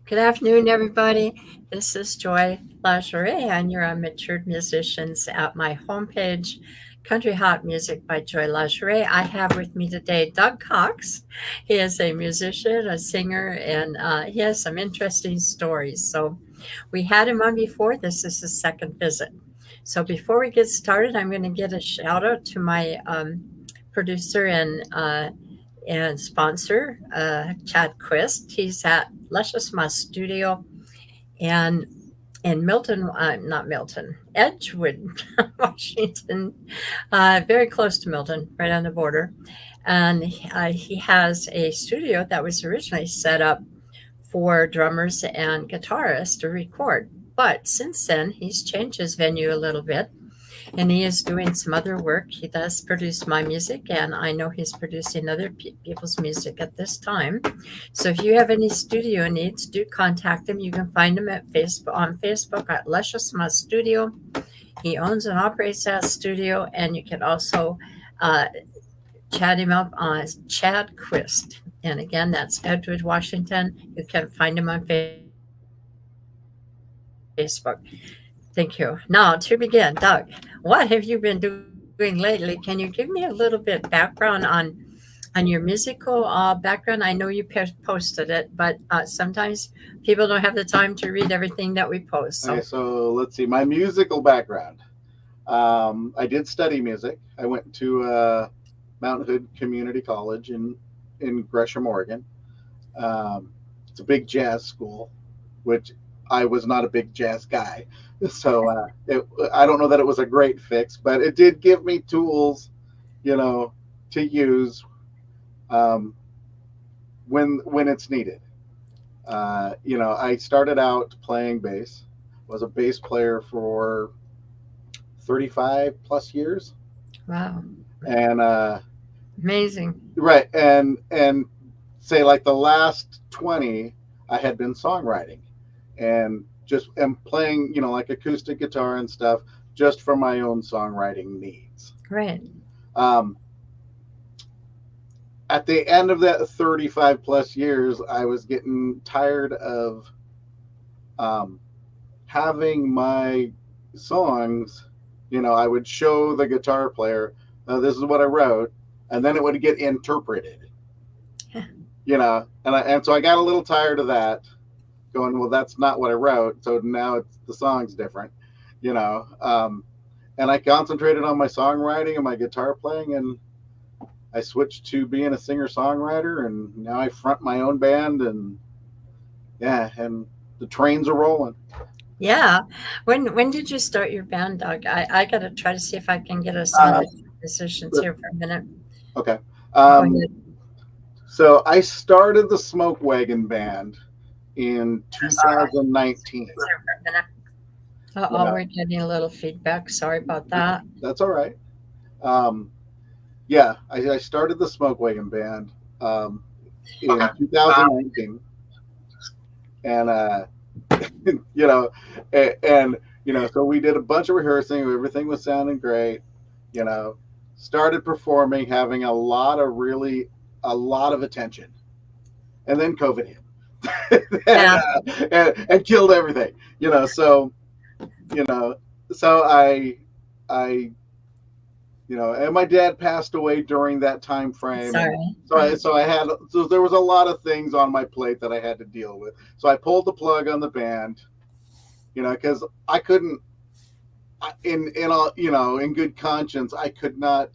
Good afternoon, everybody. This is Joy Lajoie, and you're on Matured Musicians at my homepage, Country Hot Music by Joy Lajoie. I have with me today Dug Cox. He is a musician, a singer, and he has some interesting stories. So we had him on before. This is his second visit. So before we get started, I'm going to get a shout out to my producer and sponsor, Chad Quist. He's at Luscious Moss Studio and in Milton, not Milton, Edgewood, Washington, very close to Milton, right on the border. And he has a studio that was originally set up for drummers and guitarists to record. But since then, he's changed his venue a little bit and he is doing some other work. He does produce my music, and I know he's producing other people's music at this time. So if you have any studio needs, do contact him. You can find him at Facebook on Facebook at Luscious Moss Studio. He owns and operates that studio, and you can also uh, chat him up on Chad Quist. And again, that's Edgewood, Washington. You can find him on Facebook. Thank you. Now, to begin, Doug, what have you been doing lately? Can you give me a little bit background on your musical background? I know you posted it, but sometimes people don't have the time to read everything that we post. So, Okay, so let's see. My musical background. I did study music. I went to Mount Hood Community College in Gresham, Oregon. It's a big jazz school, which I was not a big jazz guy. So I don't know that it was a great fix, but it did give me tools, you know, to use um, when it's needed. I started out playing bass. Was a bass player for 35 plus years, wow, and amazing. right, and say like the last 20, I had been songwriting, and just am playing, like acoustic guitar and stuff, just for my own songwriting needs. Right. Um, at the end of that 35 plus years, I was getting tired of um, having my songs. I would show the guitar player, this is what I wrote, and then it would get interpreted. And so I got a little tired of that, going, well, that's not what I wrote, so now the song's different, you know. And I concentrated on my songwriting and my guitar playing, and I switched to being a singer songwriter, and now I front my own band, and yeah, and the trains are rolling. Yeah. When did you start your band, Doug? I gotta try to see if I can get us on Uh, as musicians here for a minute. okay. Go Um, ahead. so I started the Smoke Wagon Band in Sorry. 2019. Here for a minute. Oh, Yeah, we're getting a little feedback. Sorry about that. that's all right. Um, yeah, I started the Smoke Wagon Band in 2019, and you know, and so we did a bunch of rehearsing. Everything was sounding great. You know, started performing, having a lot of attention, and then COVID hit, and, Yeah. and killed everything. You know, so I and my dad passed away during that time frame, and Sorry. so there was a lot of things on my plate that I had to deal with. So I pulled the plug on the band, because I couldn't, in all, in good conscience, I could not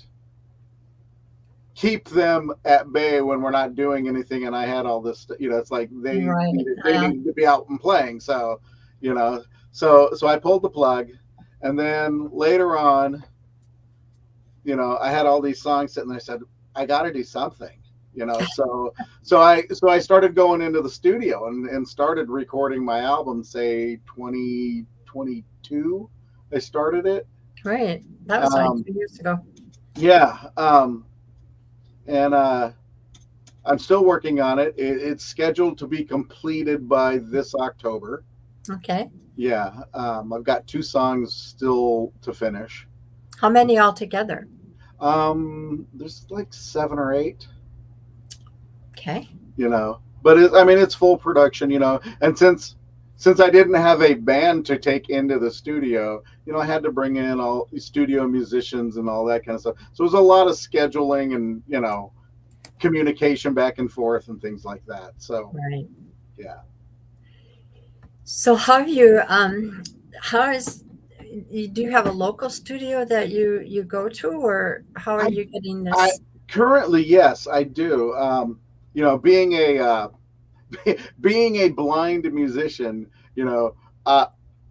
keep them at bay when we're not doing anything, and I had all this, it's like Right. they needed to be out and playing. So, so I pulled the plug, and then later on, I had all these songs sitting there. I said, I got to do something, so I started going into the studio and started recording my album, say 2022. I started it. Right. That was like Um, 2 years ago. yeah. And I'm still working on it. It's scheduled to be completed by this October. Okay. Yeah. I've got two songs still to finish. How many altogether? There's like seven or eight, Okay. but I mean, it's full production, you know. And since I didn't have a band to take into the studio, you know, I had to bring in all studio musicians and all that kind of stuff. So it was a lot of scheduling and, you know, communication back and forth and things like that. So Right. yeah. So how is do you have a local studio that you go to, or how are I you getting I this? currently, yes, I do. You know, being a blind musician, you know, uh,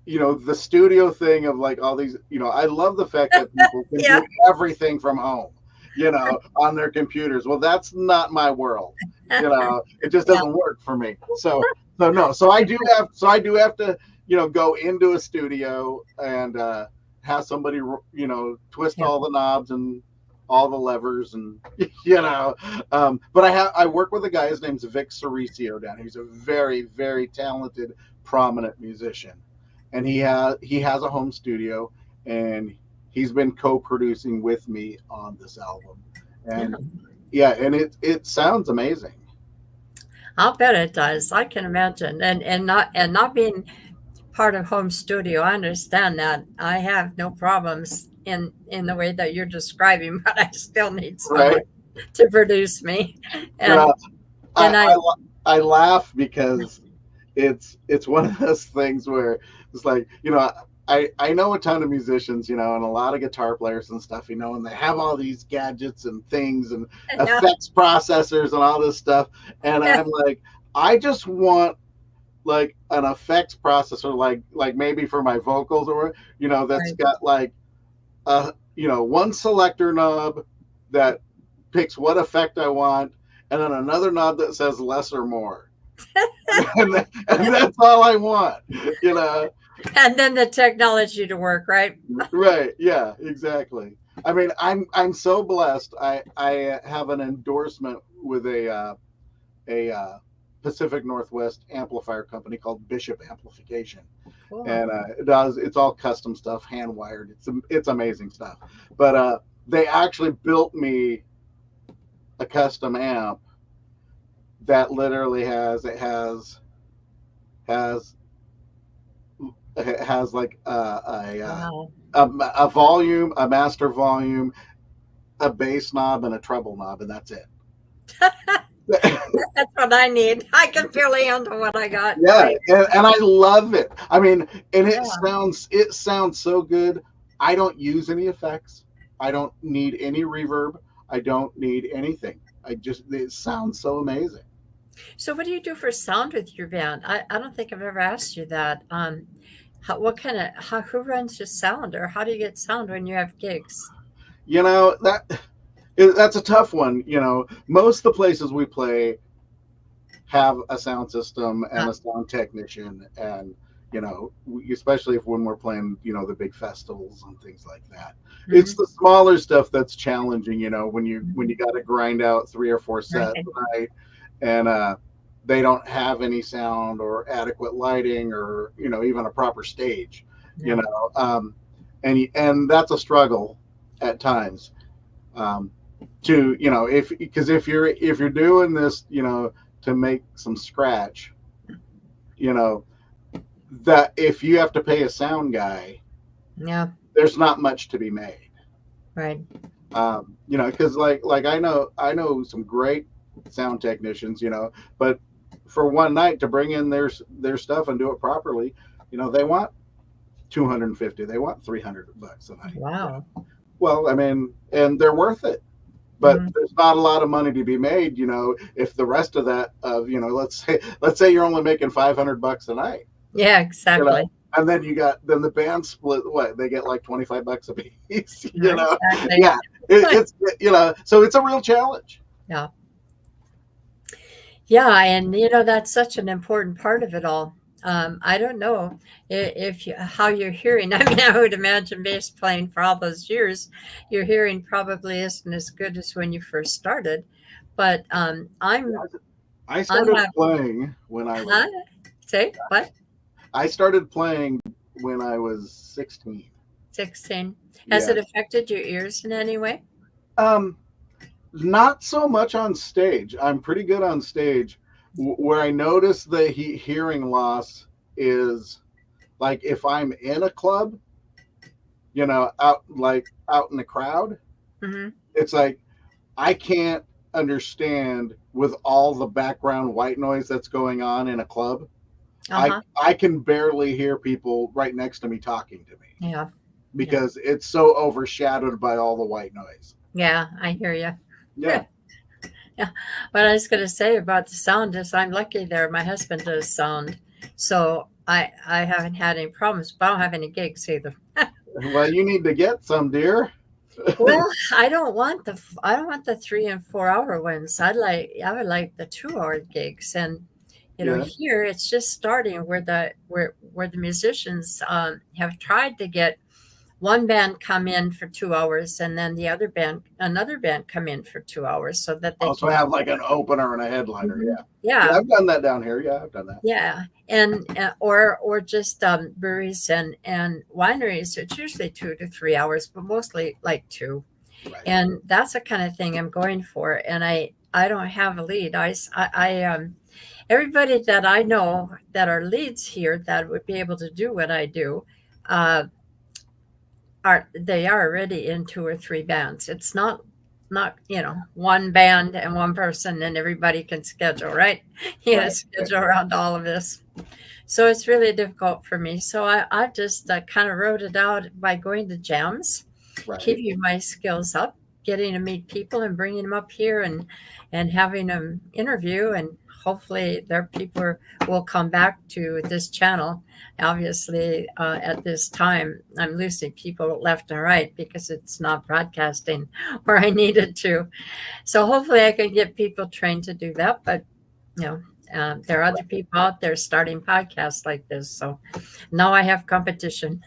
you know, the studio thing of like all these, you know, I love the fact that people can Yeah. do everything from home, you know, on their computers. Well, that's not my world. You know, it just Yeah. doesn't work for me. So no, so I do have to, you know, go into a studio and have somebody, you know, twist Yeah. all the knobs and all the levers and you know, but I work with a guy. His name's Vic Cericio down here. He's a very very talented, prominent musician, and he has a home studio, and he's been co-producing with me on this album, and Yeah. yeah, and it sounds amazing. I'll bet it does. I can imagine. And not being part of home studio, I understand that. I have no problems in the way that you're describing, but I still need someone Right? to produce me. You know, And I and I I, I laugh because it's one of those things where it's like, you know, I know a ton of musicians, you know, and a lot of guitar players and stuff, you know, and they have all these gadgets and things and yeah, effects processors and all this stuff, and I'm like, I just want like an effects processor, like maybe for my vocals, or you know, that's right. got like you know, one selector knob that picks what effect I want, and then another knob that says less or more, and that's all I want, you know. And then the technology to work, right? Right? Yeah, exactly. I mean, I'm so blessed. I have an endorsement with a Pacific Northwest amplifier company called Bishop Amplification, Cool. and it's all custom stuff, hand wired. It's amazing stuff. But they actually built me a custom amp that literally has has like Wow. a volume, a master volume, a bass knob, and a treble knob, and that's it. That's what I need. I can barely handle what I got. Yeah, Right. and I love it. I mean, and Yeah. it sounds so good. I don't use any effects. I don't need any reverb. I don't need anything. It sounds so amazing. So what do you do for sound with your band? I don't think I've ever asked you that. What kind of who runs your sound, or how do you get sound when you have gigs? You know that's a tough one. You know, most of the places we play have a sound system Uh, and a sound technician, and you know, especially if when we're playing, you know, the big festivals and things like that. It's mhm, the smaller stuff that's challenging, you know, when you mhm. got to grind out 3 or 4 sets Right. a night, and they don't have any sound or adequate lighting or, you know, even a proper stage, you Yeah. know, and that's a struggle at times, um, to, you know, if because if you're doing this, you know, to make some scratch, you know, that if you have to pay a sound guy, Yeah. there's not much to be made. Right. You know, because like I know some great sound technicians, you know, but for one night to bring in their stuff and do it properly, you know, they want 250, they want $300 a night. Wow. Well, I mean, and they're worth it, but Mhm. there's not a lot of money to be made, you know, if the rest of that of, you know, let's say you're only making $500 a night, Yeah. you know, Exactly. and then the band split, what they get like $25 a piece, you Yeah, know. exactly. Yeah, it's, you know, so it's a real challenge. Yeah. Yeah, and that's such an important part of it all. I don't know if how you're hearing. I mean, I would imagine bass playing for all those years, your hearing probably isn't as good as when you first started. But I I started have playing when I was huh? Say what? I started playing when I was 16. 16. Has it Yes. affected your ears in any way? Um, Not so much on stage. I'm pretty good on stage, Where I notice the hearing loss is like if I'm in a club, out in the crowd, Hmm. it's like I can't understand with all the background white noise that's going on in a club. I Uh-huh. I can barely hear people right next to me talking to me Yeah. Yeah. because it's so overshadowed by all the white noise. Yeah, I hear you. Yeah, Yeah. What I was going to say about the sound is I'm lucky there. My husband does sound, so I haven't had any problems, but I don't have any gigs either. well, you need to get some, dear. Well, I don't want the 3 and 4 hour ones. I would like the 2 hour gigs, and Yeah, here it's just starting where the musicians have tried to get one band come in for 2 hours, and then another band come in for 2 hours, so that they also can. have like an opener and a headliner. Mhm. Yeah, yeah, Yeah, I've done that down here. Yeah, I've done that. yeah, and or just breweries and wineries. It's usually 2 to 3 hours, but mostly like two. Right. And that's the kind of thing I'm going for. And I don't have a lead. Everybody that I know that are leads here that would be able to do what I do, uh, they are already in 2 or 3 bands. It's not one band and one person and everybody can schedule, right? You know, Right. Right. schedule around all of this. So it's really difficult for me. So I've just kind of wrote it out by going to jams, Right. keeping my skills up, getting to meet people and bringing them up here and having them interview. And hopefully their people will come back to this channel. Obviously, at this time, I'm losing people left and right because it's not broadcasting where I needed to. So hopefully I can get people trained to do that. But you know, there are other people out there starting podcasts like this. So now I have competition.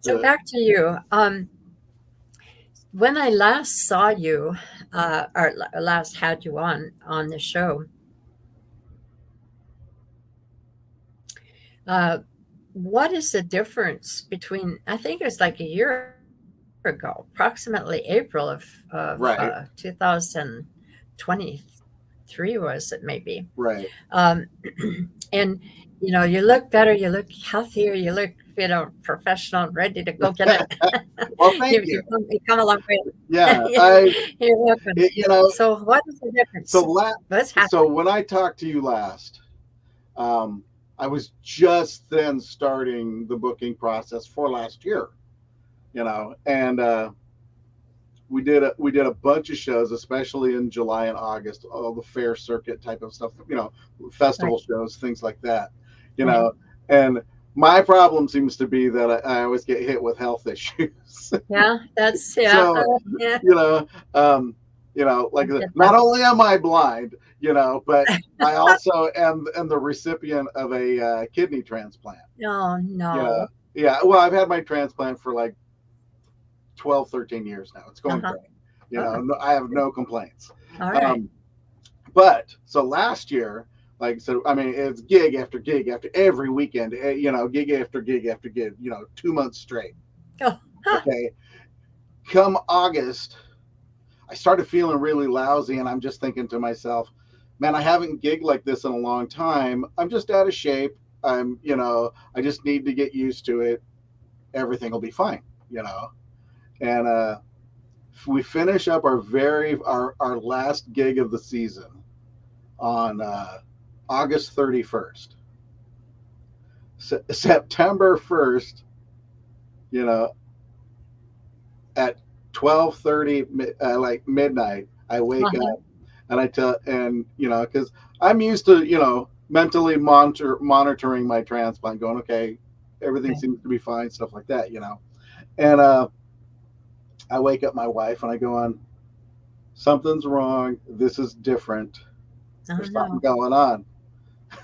So Uh, back to you. When I last saw you, or last had you on the show, uh, what is the difference between? I think it was like a year ago, approximately April of right. 2023 was it maybe? Right. Um, and you look better, you look healthier, you look professional, and ready to go get it. Well, thank you. You come a long way. Yeah, I You're welcome. it, you know So what is the so difference? What's so happening? when I talked to you last, um, I was just then starting the booking process for last year. And we did a bunch of shows, especially in July and August, all the fair circuit type of stuff, Right. festival shows, things like that, you Right. know. And my problem seems to be that I always get hit with health issues. Yeah, that's yeah. So, Yeah. you know, like Get not that. only am I blind, but I also am the recipient of a kidney transplant. Oh You know, no. yeah. Well, I've had my transplant for like 12, 13 years now. It's going Uh-huh. great. Oh, No, I have no complaints. all right. Um, but so last year, like so, I mean, it's gig after gig after every weekend. Gig after gig after gig. 2 months straight. Oh, huh. Okay. Come August, I started feeling really lousy, and I'm just thinking to myself, man, I haven't gigged like this in a long time. I'm just out of shape. I just need to get used to it. Everything will be fine. You know, and we finish up our last gig of the season on August 31st. September 1st, you know, at 12:30, like midnight, I wake Uh-huh. up and I tell, and because I'm used to, mentally monitoring my transplant, going, okay, everything Right. seems to be fine, stuff like that, and I wake up my wife and I go on, something's wrong. This is different. Oh There's something no. going on.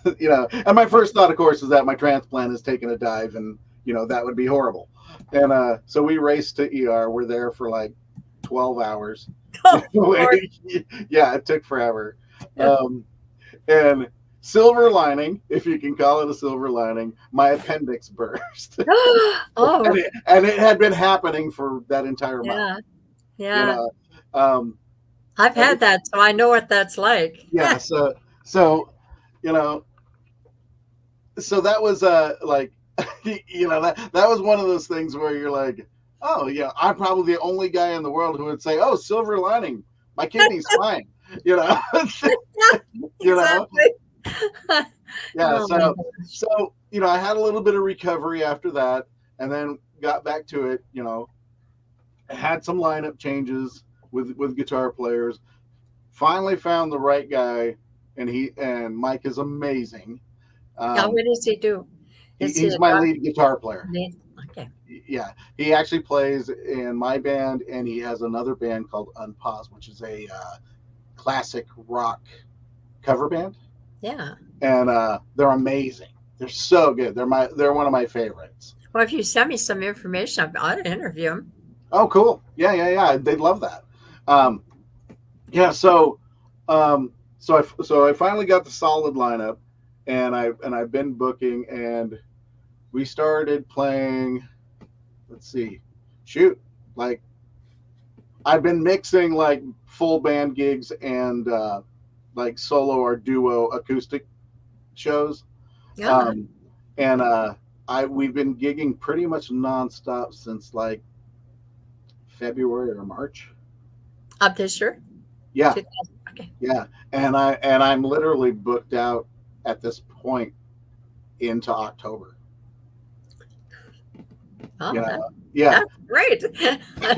And my first thought, of course, is that my transplant is taking a dive, and that would be horrible. And so we raced to ER. We're there for like 12 hours. Oh Lord. Yeah, it took forever. Um, and silver lining, if you can call it a silver lining, my appendix burst. Oh And it had been happening for that entire month. yeah. You Yeah. know, um, I've had that, so I know what that's like. Yeah, so you know, so that was like that was one of those things where you're like, oh yeah, I'm probably the only guy in the world who would say, oh, silver lining, my kidney's fine, you know. you know Exactly. yeah, Oh my so gosh. so I had a little bit of recovery after that, and then got back to it. Had some lineup changes with guitar players. Finally found the right guy, and Mike is amazing. Now, um what does he do? Is he he's a my drum lead guitar player. lead? Okay. Yeah, he actually plays in my band, and he has another band called Unpause, which is a classic rock cover band, Yeah. and they're amazing. They're so good. They're one of my favorites. Well, if you send me some information, I'd interview him. Oh, cool. Yeah, yeah, yeah. They'd love that. Um, yeah. So I finally got the solid lineup, and I've been booking, and we started playing. Let's see, shoot, like I've been mixing like full band gigs and like solo or duo acoustic shows. Yeah. Um, and I we've been gigging pretty much nonstop since like February or March. Up this year? Yeah, 2000. Okay. yeah. And I'm literally booked out at this point into October. You Oh, know, yeah, that's great.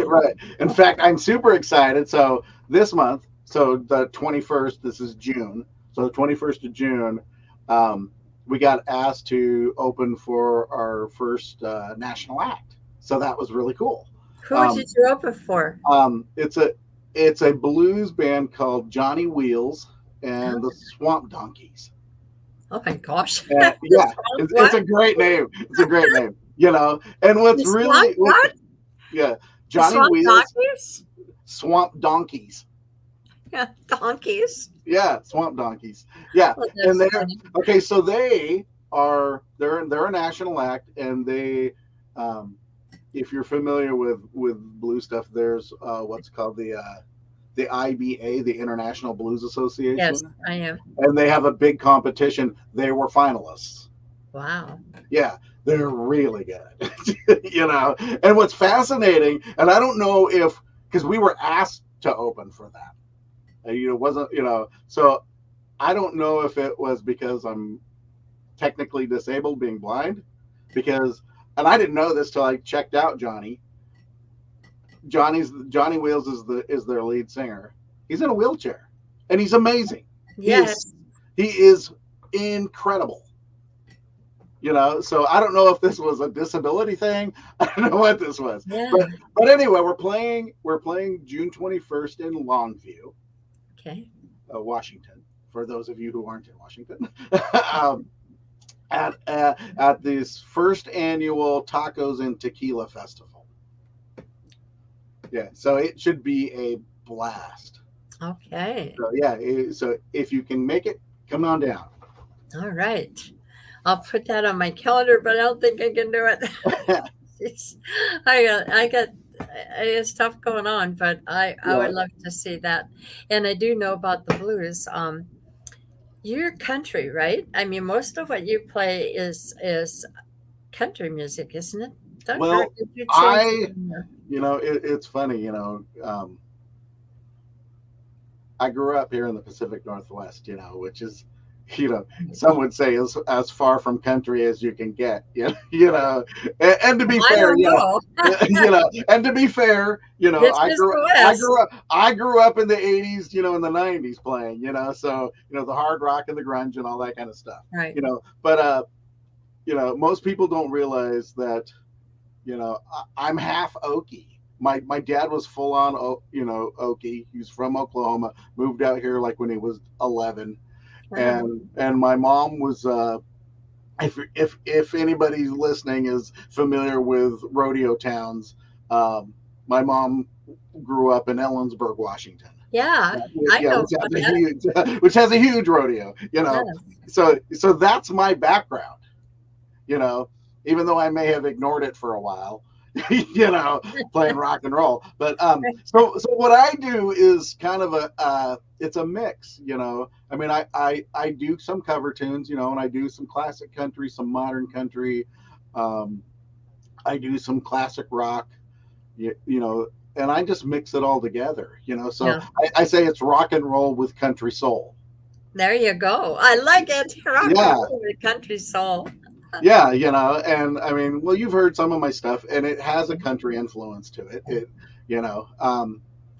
right. In fact, I'm super excited. So this month, so the 21st, this is June. So the 21st of June, um, we got asked to open for our first national act. So that was really cool. Who Um, did you open for? it's a blues band called Johnny Wheels and the Swamp Donkeys. Oh my gosh. And The yeah, swamp it's what? a great name. It's a great name. And The swamp what? yeah, The Johnny swamp Wheels, donkeys? Swamp Donkeys. Yeah, donkeys. Yeah, Swamp Donkeys. Yeah, Oh, and that's funny. okay. So they're a national act, and um, if you're familiar with blues stuff, there's what's called the IBA, the International Blues Yes, Association, I am. and they have a big competition. They were finalists. Wow. Yeah, they're really good. And what's fascinating, and I don't know if because we were asked to open for that. Wasn't so I don't know if it was because I'm technically disabled, being blind, because and I didn't know this till I checked out Johnny. Johnny Wheels is their lead singer. He's in a wheelchair, and he's amazing. He is Yes. he is incredible. So I don't know if this was a disability thing. I don't know what this was, Yeah. but anyway, we're playing June 21st in Longview, Okay. Washington. For those of you who aren't in Washington, um, at this first annual Tacos and Tequila Festival. Yeah, so it should be a blast. Okay. So yeah, so if you can make it, come on down. All right. I'll put that on my calendar, but I don't think I can do it. Jeez. I got stuff going on, but I Yeah. would love to see that. And I do know about the blues. You're country, right? I mean, most of what you play is country music, isn't it, Doug? Or Well, did you change I, it? it's funny, I grew up here in the Pacific Northwest, which is, some would say as far from country as you can get. And to be I fair, don't know. and to be fair, This is the West. I grew up in the '80s, in the '90s playing, so the hard rock and the grunge and all that kind of stuff, Right. But most people don't realize that, I'm half Okie. My dad was full on, Okie. He's from Oklahoma, moved out here like when he was 11, Wow. and my mom was. If anybody listening is familiar with rodeo towns, my mom grew up in Ellensburg, Washington. Yeah, I Yeah, know which has about a that. huge, which has a huge rodeo. Yes. So that's my background. You know, Even though I may have ignored it for a while. you know, playing rock and roll. But so what I do is kind of a it's a mix, you know. I mean, I do some cover tunes, you know, and I do some classic country, some modern country. Um, I do some classic rock, you know, and I just mix it all together, you know. So Yeah. I say it's rock and roll with country soul. There you go. I like it. Rock and Yeah, roll with country soul. yeah, you know, and I mean, well, you've heard some of my stuff, and it has a country influence to it. It, you know,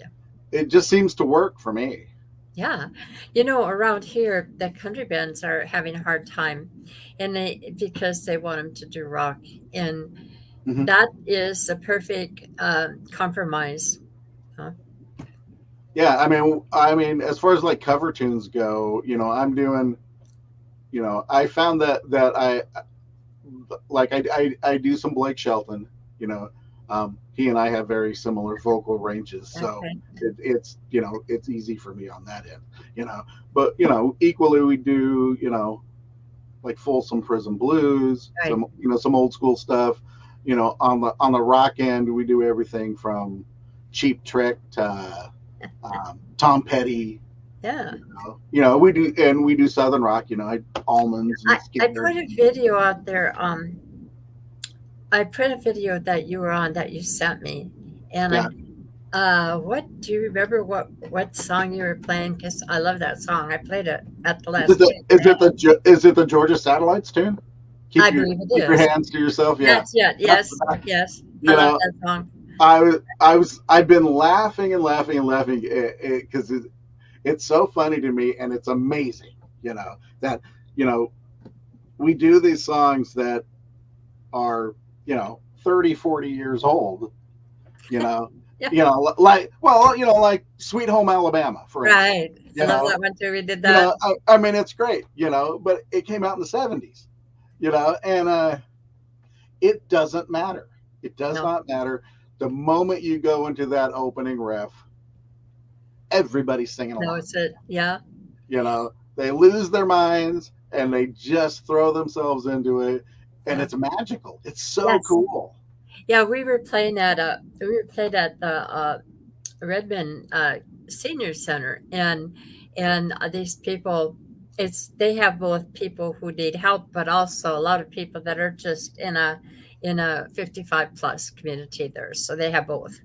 Yeah. it just seems to work for me. Yeah. Around here, the country bands are having a hard time and because they want them to do rock. And Hmm. that is a perfect compromise. Huh? Yeah, I mean, as far as like cover tunes go, you know, I'm doing, you know, I found that I do some Blake Shelton, you know. He and I have very similar vocal ranges, so Okay. it's, you know, it's easy for me on that end, you know. But you know, equally we do, you know, like Folsom Prison Blues, Right. some, you know, some old school stuff. You know, on the rock end, we do everything from Cheap Trick to Tom Petty. Yeah. You know, we do Southern rock. You know, almonds and I Skinner. put a video out there. I put a video that you were on that you sent me, and Yeah, what do you remember? What song you were playing? Because I love that song. I played it at the is it last the gig. is it the Georgia Satellites tune? I believe it Keep your is. hands to yourself. Yeah, That's it. that's Yes, yes. I you love know, that song. I've been laughing and laughing and laughing because it's so funny to me, and it's amazing, you know, that, you know, we do these songs that are, you know, 30, 40 years old, you know, Yeah, like, well, you know, like Sweet Home Alabama, for instance, right. I you love know. that one too. We did You that. know, I mean, it's great, you know, but it came out in the 70s, you know, and it doesn't matter. It does No, not matter. The moment you go into that opening riff, everybody's singing no, along. it's it. Yeah. You know, they lose their minds and they just throw themselves into it, and Yeah. it's magical. It's so Yes. cool. Yeah. We were playing at the Redmond Senior Center, and these people, they have both people who need help, but also a lot of people that are just in a 55 plus community there. So they have both.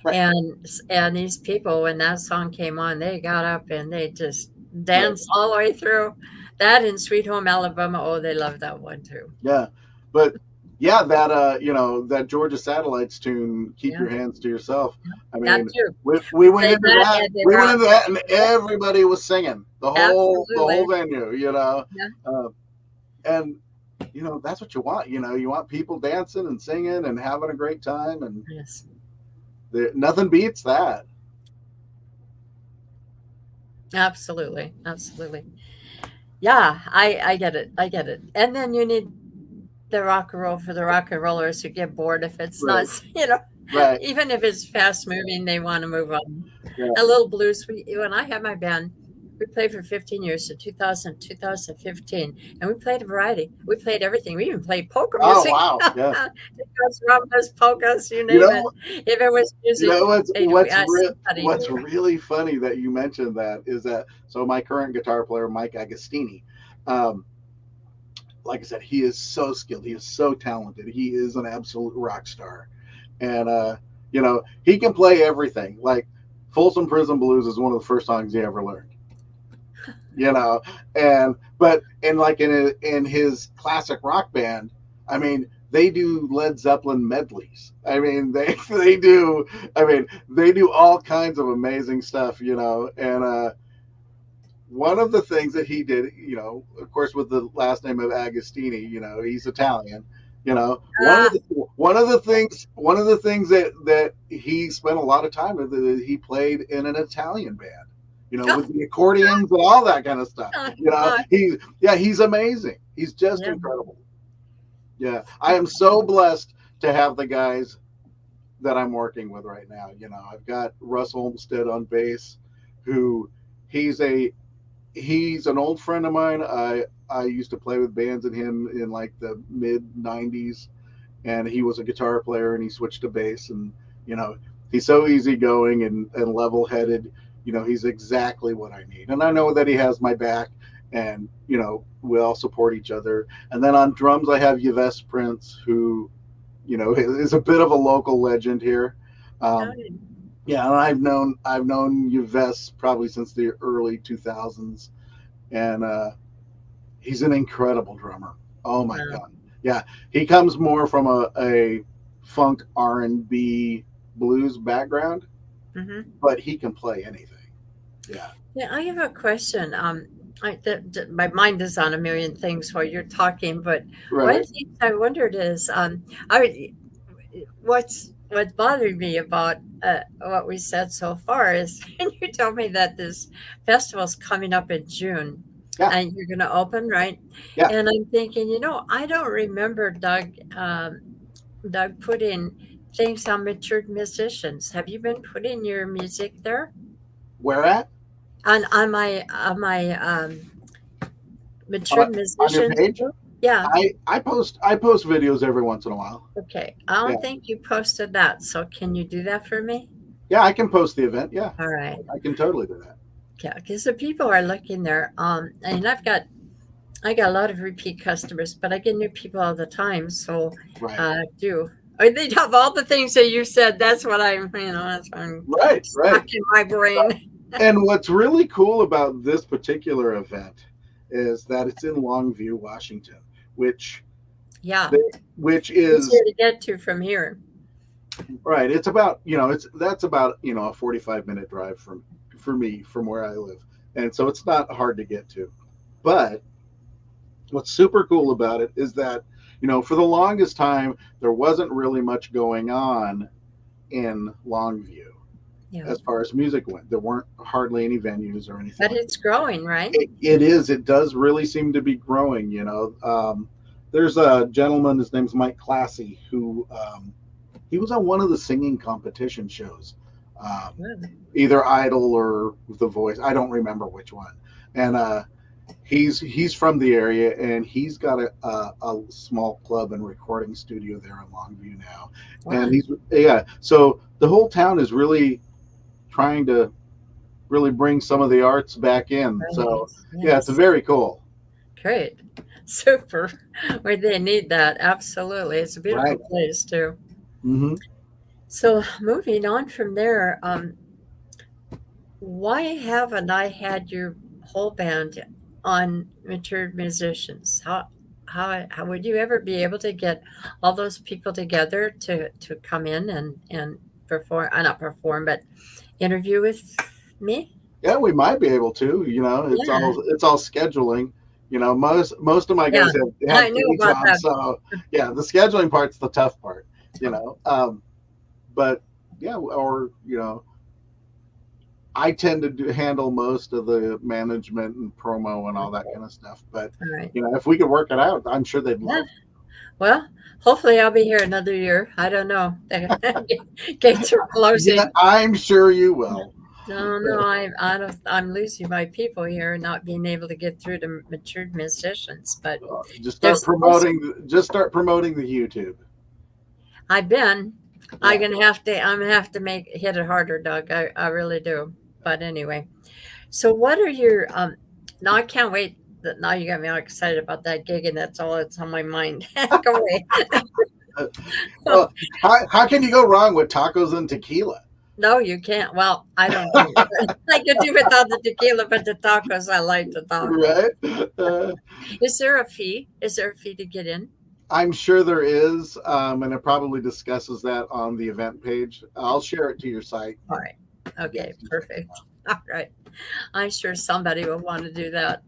Right, And these people, when that song came on, they got up and they just right. danced all the way through. That and Sweet Home Alabama. Oh, they love that one too. Yeah. But yeah, that you know, that Georgia Satellites tune, Keep Yeah, Your Hands to Yourself. I that mean, too. we went Played into that, that. and they We were went all into that and everybody was singing. The whole absolutely. venue, you know. Yeah. Uh, and you know, that's what you want. You know, you want people dancing and singing and having a great time, and Yes. nothing beats that. Absolutely. Absolutely. Yeah, I get it. I get it. And then you need the rock and roll for the rock and rollers who get bored if it's not, Right, right. even if it's fast moving, they want to move on. Yeah. A little blues. When I had my band, we played for 15 years, so 2000, 2015, and we played a variety. We played everything. We even played polka Oh music. wow. Yeah. Because rumbas, polkas, you You name it. know, If it was you music, know we asked somebody. what's really funny that you mentioned that is that, so my current guitar player Mike Agostini, um, like I said, he is so skilled. He is so talented. He is an absolute rock star, and you know, he can play everything. Like Folsom Prison Blues is one of the first songs he ever learned. You know, and but in like in his classic rock band, I mean, they do Led Zeppelin medleys. I mean, they do. I mean, they do all kinds of amazing stuff. You know, and one of the things that he did, you know, of course, with the last name of Agostini, you know, he's Italian. You know, Ah, one of the things that he spent a lot of time with is he played in an Italian band. You know, with the accordions and all that kind of stuff. You know, ah, he's amazing. He's just yeah. incredible. Yeah, I am so blessed to have the guys that I'm working with right now. You know, I've got Russ Olmsted on bass, who he's a he's an old friend of mine. I used to play with bands in him in like the mid '90s, and he was a guitar player, and he switched to bass, and you know, he's so easygoing and level headed. He's exactly what I need, and I know that he has my back, and we all support each other. And then on drums, I have Yves Prince, who is a bit of a local legend here. Um, Oh, yeah, and I've known Yves probably since the early 2000s, and he's an incredible drummer. Oh my wow. god, yeah, he comes more from a funk R&B blues background, Hmm. but he can play anything. Yeah, Yeah, I have a question. My mind is on a million things while you're talking, but one of right. the things I wondered is, what's bothering me about what we said so far is you told me that this festival's coming up in June, Yeah, and you're going to open, right? yeah. And I'm thinking, I don't remember Doug putting things on matured musicians. Have you been putting your music there Where at? on my On, matured on your musicians page? group? Yeah. I post videos every once in a while. Okay. I Yeah, don't think you posted that. So can you do that for me? yeah. I can post the event. Yeah, All right. I can totally do that. Yeah, because the people are looking there. And I got a lot of repeat customers, but I get new people all the time. So Right, I do. They have all the things that you said. That's what I'm right, stuck right. in my brain. And what's really cool about this particular event is that it's in Longview, Washington, which Yeah. which Easier is to get to from here. right. It's about that's about a 45-minute drive for me from where I live, and so it's not hard to get to. But what's super cool about it is that for the longest time there wasn't really much going on in Longview Yeah. as far as music went. There weren't hardly any venues or anything But like it's growing, right? it does really seem to be growing. There's a gentleman, his name's Mike Classy, who he was on one of the singing competition shows, um, Good. either Idol or The Voice. I don't remember which one. And he's from the area, and he's got a small club and recording studio there in Longview now. And Wow. so the whole town is really trying to really bring some of the arts back in. Right. So yeah, it's Yes. very cool. Great. Super. Where they need that. Absolutely. It's a beautiful Right. place too. Hmm. So moving on from there, why haven't I had your whole band on matured musicians? How would you ever be able to get all those people together to come in and perform, not perform, but interview with me? Yeah, we might be able to. It's Yeah. all scheduling. Most of my Yeah. guys have I know day about jobs, that. so yeah, the scheduling part's the tough part. You know, but yeah, or I tend to handle most of the management and promo and all that kind of stuff. But All right. if we could work it out, I'm sure they'd Yeah. love. Well, hopefully I'll be here another year. I don't know. The gates are Yeah, closing. I'm sure you will. No, no, I don't. I'm losing my people here, not being able to get through to matured musicians. But Just start there's also promoting. Just start promoting the YouTube. I've been. I'm Yeah. gonna have to. I'm gonna have to make hit it harder, Doug. I really do. But anyway, so what are your Now I can't wait. That now you got me all excited about that gig, and that's all that's on my mind. Go away. Well, how can you go wrong with tacos and tequila? No, you can't. Well, I don't drink. I could do without the tequila, but the tacos, I like the tacos. Right? Uh, Is there a fee? Is there a fee to get in? I'm sure there is, and it probably discusses that on the event page. I'll share it to your site. All right. You guys Okay, can check it perfect. out. All right. I'm sure somebody will want to do that.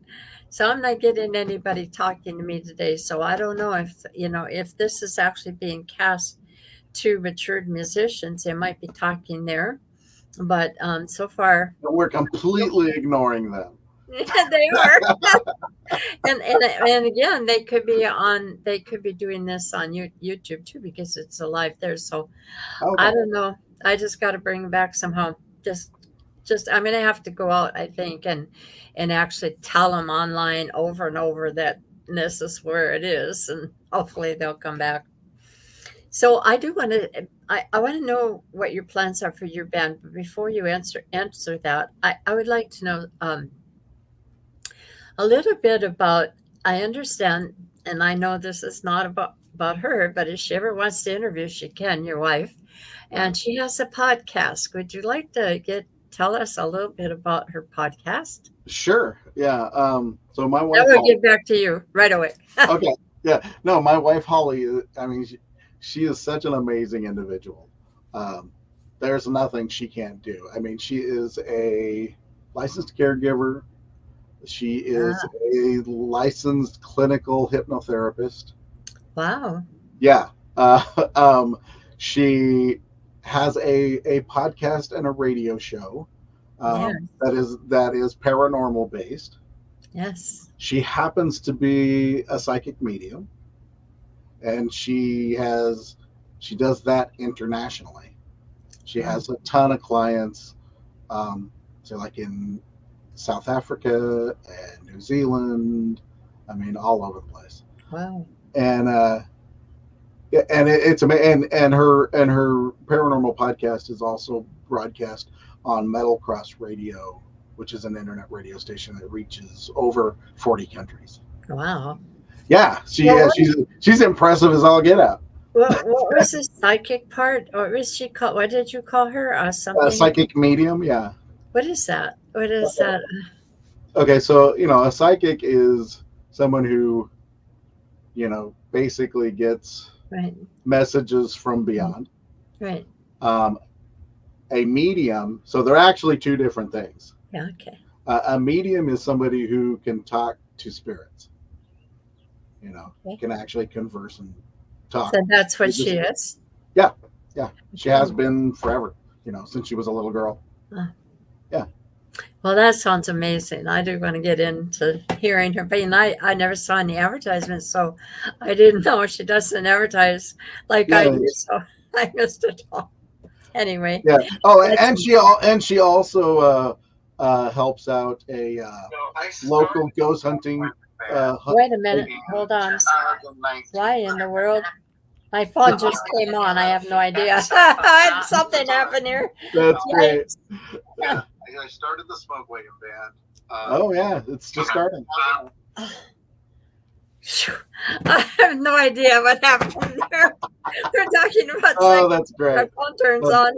So I'm not getting anybody talking to me today. So I don't know if this is actually being cast to matured musicians. They might be talking there, but so far, And we're completely ignoring them. they are. And again, they could be doing this on YouTube too because it's alive there. So I Okay. don't know. I just got to bring them back somehow. Just I'm gonna have to go out, I think, and actually tell them online over and over that this is where it is, and hopefully they'll come back. So I do want to. I want to know what your plans are for your band. But before you answer that, I would like to know a little bit about. I understand, and I know this is not about her, but if she ever wants to interview, she can. Your wife, and she has a podcast. Would you like to tell us a little bit about her podcast? Sure. Yeah. So my That wife will Holly. get back to you right away. Okay. Yeah. No, my wife Holly. I mean, she is such an amazing individual. Um, there's nothing she can't do. I mean, she is a licensed caregiver. She is Ah, a licensed clinical hypnotherapist. wow. Yeah. Uh, um, she has a podcast and a radio show Yeah. that is paranormal based. Yes. She happens to be a psychic medium, and she does that internationally. She Wow. has a ton of clients, um, so like in South Africa and New Zealand. I mean, all over the place. Wow. And yeah, and it's amazing. And her paranormal podcast is also broadcast on Metal Cross Radio, which is an internet radio station that reaches over 40 countries. Wow. Yeah, Well, what she's impressive as all get out. what was the psychic part? What was she called? What did you call her? Something. Psychic medium, yeah. What is that? What is that? Okay, so a psychic is someone who basically gets Right. messages from beyond. Right. Um, a medium, so they're actually two different things. Yeah. Okay. A medium is somebody who can talk to spirits, Okay. can actually converse and talk. So that's what with the she spirit. is. Yeah, yeah. She has Okay. been forever, since she was a little girl. Ah, Yeah. well, that sounds amazing. I do want to get into hearing her. But I never saw any advertisements, so I didn't know she doesn't advertise like I Yeah, do. So I missed it all. Anyway, yeah. Oh, that's and she also helps out a local ghost hunting. wait a minute. Hold on. Why in the world? My phone just came on. I have no idea. Something happened here. That's great. Yikes. I started the smoke wagon band. Oh yeah, it's just starting. Phew. I have no idea what happened there. We're talking about Oh, sex. that's My great. phone turns on.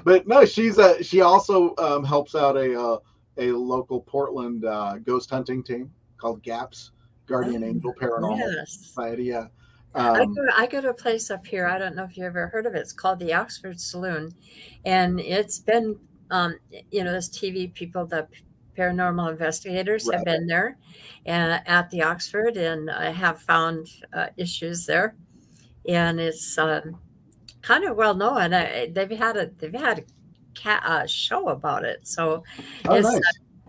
But no, she also helps out a local Portland ghost hunting team called GAPS, Guardian Oh, Angel Paranormal yes. Society. Yeah. I Um, go, I go to a place up here. I don't know if you ever heard of it. It's called the Oxford Saloon. And it's been, those TV people, the paranormal investigators have right. been there at the Oxford and have found issues there. And it's kind of well known. They've had a show about it. So Oh, it's nice.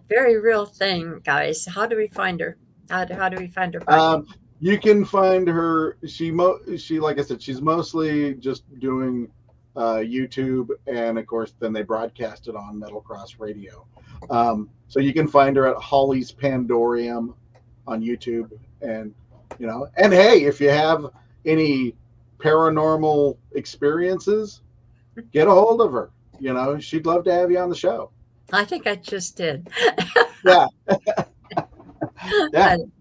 very real thing, guys. How do we find her? How do we find her podcast? You can find her. She like I said, she's mostly just doing YouTube, and of course, then they broadcast it on Metal Cross Radio. So you can find her at Holly's Pandorium on YouTube, and hey, if you have any paranormal experiences, get a hold of her. She'd love to have you on the show. I think I just did. Yeah, yeah, I'm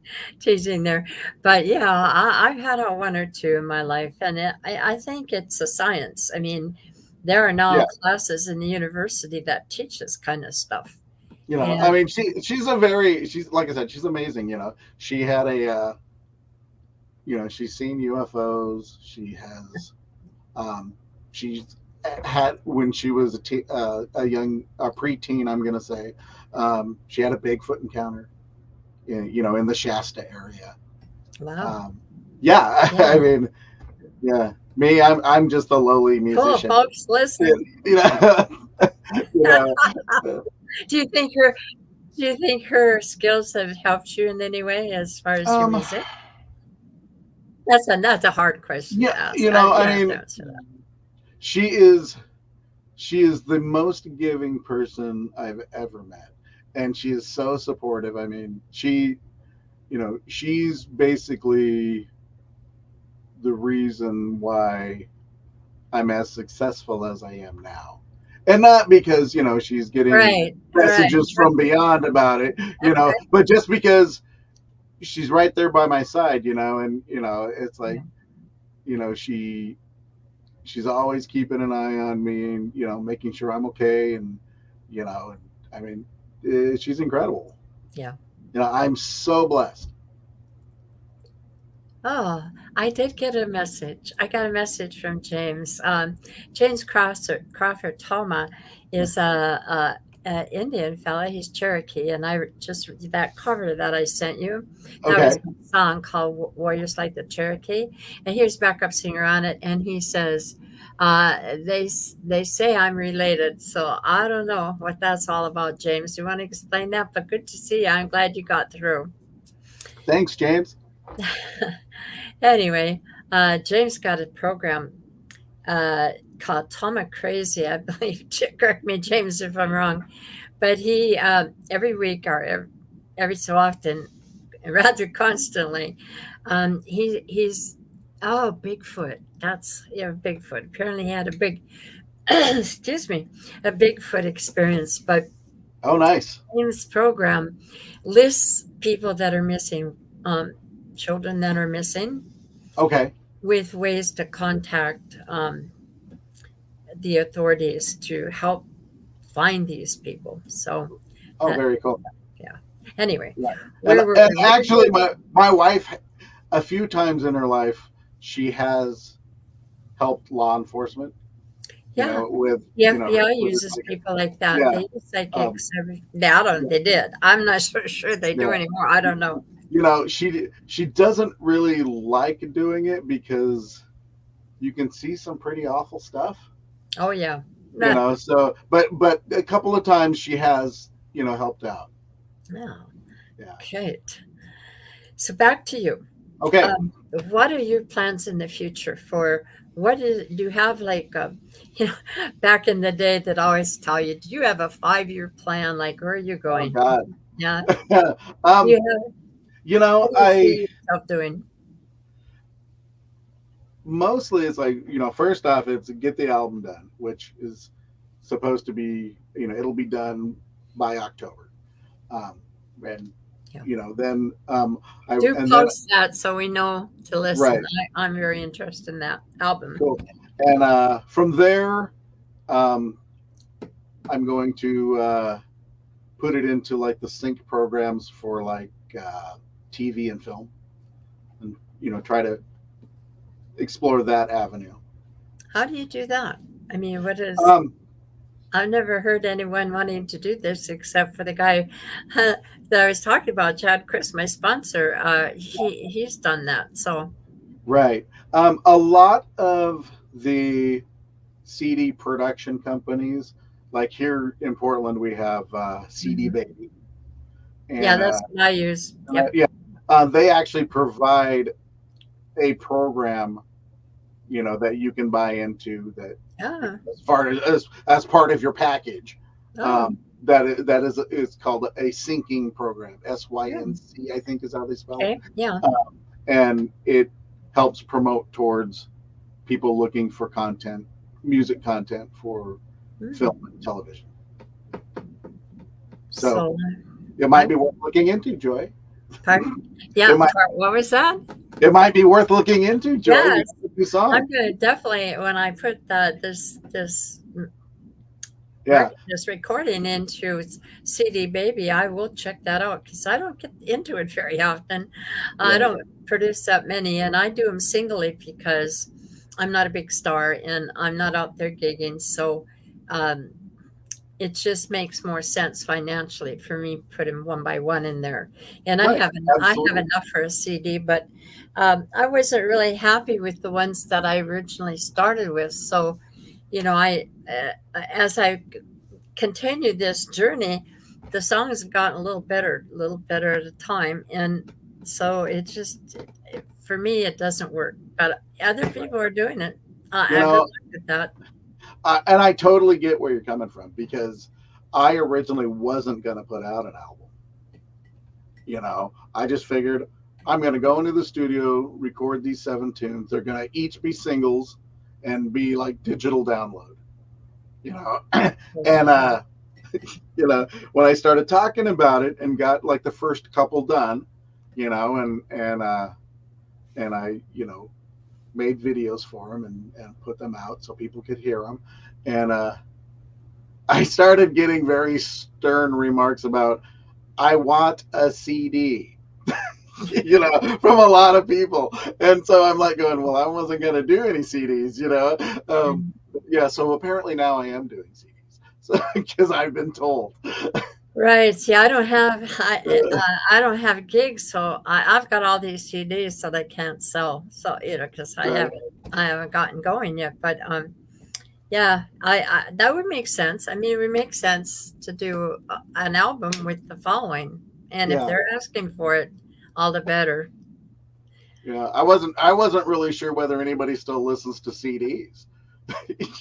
teasing there. But yeah, I've had a one or two in my life, and I think it's a science. I mean, there are now yeah. classes in the university that teach this kind of stuff. I And mean, she's like I said, she's amazing. She had she's seen UFOs. She's had when she was a young preteen. I'm gonna say, she had a Bigfoot encounter, in the Shasta area. wow. Yeah, I Yeah. mean, yeah, me, I'm just a lowly Cool, musician. folks, listen. You know, you know, Do you think her do you think her skills have helped you in any way as far as your um, music? That's a hard question to yeah, ask. You I don't have to mean, answer that. she is she is the most giving person I've ever met, and she is so supportive. I mean, she's basically the reason why I'm as successful as I am now. And not because, she's getting Right, right. messages from beyond about it, but just because she's right there by my side, and it's like, Yeah. she's always keeping an eye on me and, making sure I'm okay. And, you know, I mean, she's incredible. Yeah. I'm so blessed. Oh, I did get a message. I got a message from James. James Crawford Toma is a Indian fella. He's Cherokee, and I just that cover that I sent you. That was Okay. a song called "Warriors Like the Cherokee," and here's backup singer on it, and he says, "They say I'm related, so I don't know what that's all about." James, do you want to explain that? But good to see you. I'm glad you got through. Thanks, James. Anyway, James got a program uh, called Toma Crazy, I believe. Correct me, James, if I'm wrong. But he, every week or every so often, rather constantly, he's, oh, Bigfoot. That's, yeah, Bigfoot. Apparently he had a big, excuse me, a Bigfoot experience. But Oh, nice. James' program lists people that are missing, um, children that are missing, Okay. with ways to contact the authorities to help find these people. So Oh, that, very cool. yeah. Anyway, Yeah. And where were and we? actually, my wife, a few times in her life, she has helped law enforcement. Yeah, With the FBI with uses like people like that. yeah, They use um, psychics. I don't. yeah, They did. I'm not so sure they do yeah. anymore. I don't know. She doesn't really like doing it because you can see some pretty awful stuff. Oh yeah. Nah, So but a couple of times she has helped out. no. Yeah. Great. So back to you. Okay. Um, what are your plans in the future for what is do you have like you know back in the day that always tell you, do you have a 5 year plan? Like where are you Oh going? God. Yeah. um. You have what do you I see yourself doing? mostly it's like first off it's get the album done, which is supposed to be it'll be done by October. Um. And Yeah. then I Do and then post that so we know to listen. right. I'm very interested in that album. Cool. And from there, um, I'm going to put it into like the sync programs for like TV and film, and try to explore that avenue. How do you do that? I mean, what is Um, I've never heard anyone wanting to do this except for the guy that I was talking about, Chad Chris, my sponsor. He's done that. So right. A lot of the CD production companies, like here in Portland, we have CD mhm. Baby, Yeah, and that's what I use. Yep. yeah, they actually provide a program that you can buy into that Ah, as far as part of your package. oh, That is called a syncing program. good. SYNC, I think is how they spell Okay. it. Yeah. And it helps promote towards people looking for content, music content for Mm. film and television. So So, it I might be worth looking into, Joy. pardon? It Yeah. might What was that? it might be worth looking into, Joy. We Yes. got a new I'm song. gonna definitely when I put Yeah. this recording into CD Baby, I will check that out because I don't get into it very often. I Right. don't produce that many, and I do them singly because I'm not a big star and I'm not out there gigging. So um, it just makes more sense financially for me putting one by one in there. And Right. I have Absolutely. enough for a CD, but I wasn't really happy with the ones that I originally started with. So, I as I continued this journey, the songs have gotten a little better at a time, and so it just for me it doesn't work. But other Right. people are doing it. You Good know, luck with that. and I totally get where you're coming from because I originally wasn't going to put out an album. I just figured I'm going to go into the studio, record these 7 tunes. They're going to each be singles, and be like digital download, you know. And Mhm. when I started talking about it and got like the first couple done, and I made videos for them and put them out so people could hear them, and I started getting very stern remarks about I want a CD, from a lot of people. And so I'm like going, well, I wasn't going to do any CDs. Mhm. Yeah. So apparently now I am doing CDs. So because I've been told. Right. See, I don't have gigs, so I've got all these CDs, so they can't sell. So because Right. I haven't gotten going yet. But yeah, I that would make sense. I mean, it would make sense to do an album with the following, and if Yeah. they're asking for it, all the better. Yeah. I wasn't really sure whether anybody still listens to CDs.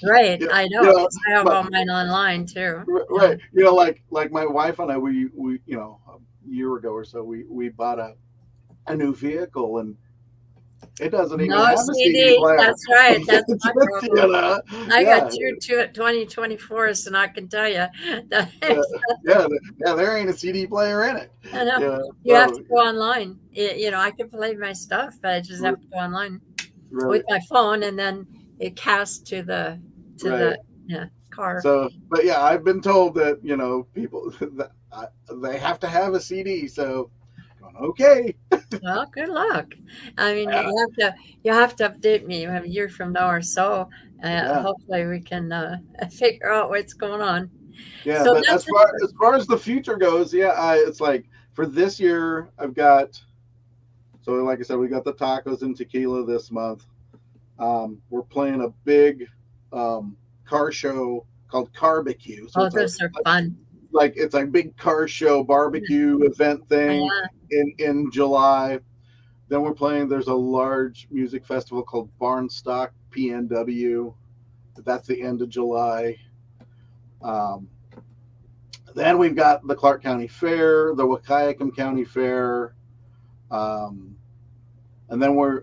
Right. you know, I you know know, because I have but all mine online too. right. Like my wife and I, we a year ago or so, we bought a new vehicle, and it doesn't even No have a CD CD. player. That's right. That's my problem. I got Yeah, two 2024s, and I can tell you that yeah, yeah. There ain't a CD player in it. I know Yeah, you have so to go online. I can play my stuff, but I just have to go online with right, my phone, and then it casts to the right. yeah, car. So, but yeah, I've been told that people that they have to have a CD. So, going, okay, Well, good luck. I mean, yeah, you have to update me a year from now or so. yeah, Hopefully, we can figure out what's going on. yeah. So But that's as far as the future goes, yeah, it's like for this year, I've got. So, like I said, we got the tacos and tequila this month. We're playing a big car show called Carbecue. So oh, it's a those are fun. like it's a big car show barbecue event thing Yeah, in July. Then we're playing. There's a large music festival called Barnstock PNW. That's the end of July. Um, then we've got the Clark County Fair, the Wahkiakum County Fair, um, and then we're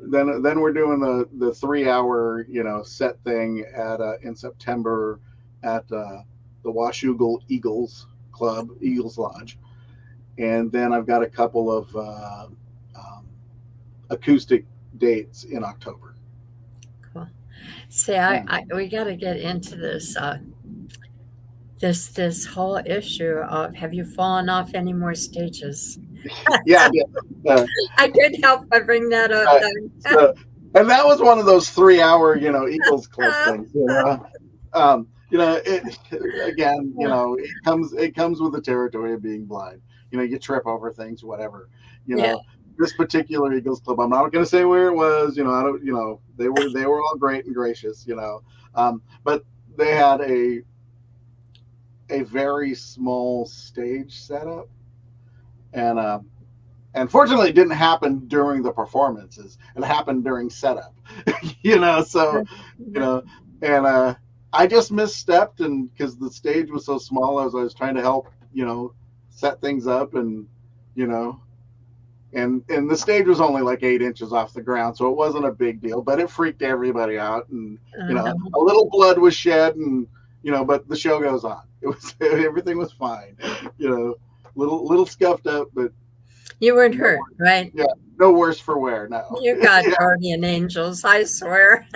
doing the 3 hour set thing at in September at the Washougal Eagles Lodge, and then I've got a couple of um, acoustic dates in October. cool. See, Yeah, we got to get into this whole issue of have you fallen off any more stages? yeah, yeah. Uh, I couldn't help but bring that up. uh, Then. so, and that was one of those 3 hour Eagles Club things. It again, it comes with the territory of being blind. You trip over things, whatever. You Yeah. know, this particular Eagles Club, I'm not going to say where it was. I don't. They were all great and gracious. But they had a very small stage setup, and fortunately, it didn't happen during the performances. It happened during setup. So you know, and I just misstepped, and because the stage was so small, as I was trying to help, set things up, and you know, and the stage was only like 8 inches off the ground, so it wasn't a big deal, but it freaked everybody out, and Uh-huh. a little blood was shed, and but the show goes on. It was everything was fine, little scuffed up, but You weren't no, hurt, right? yeah, no worse for wear. No, You got guardian angels, I swear.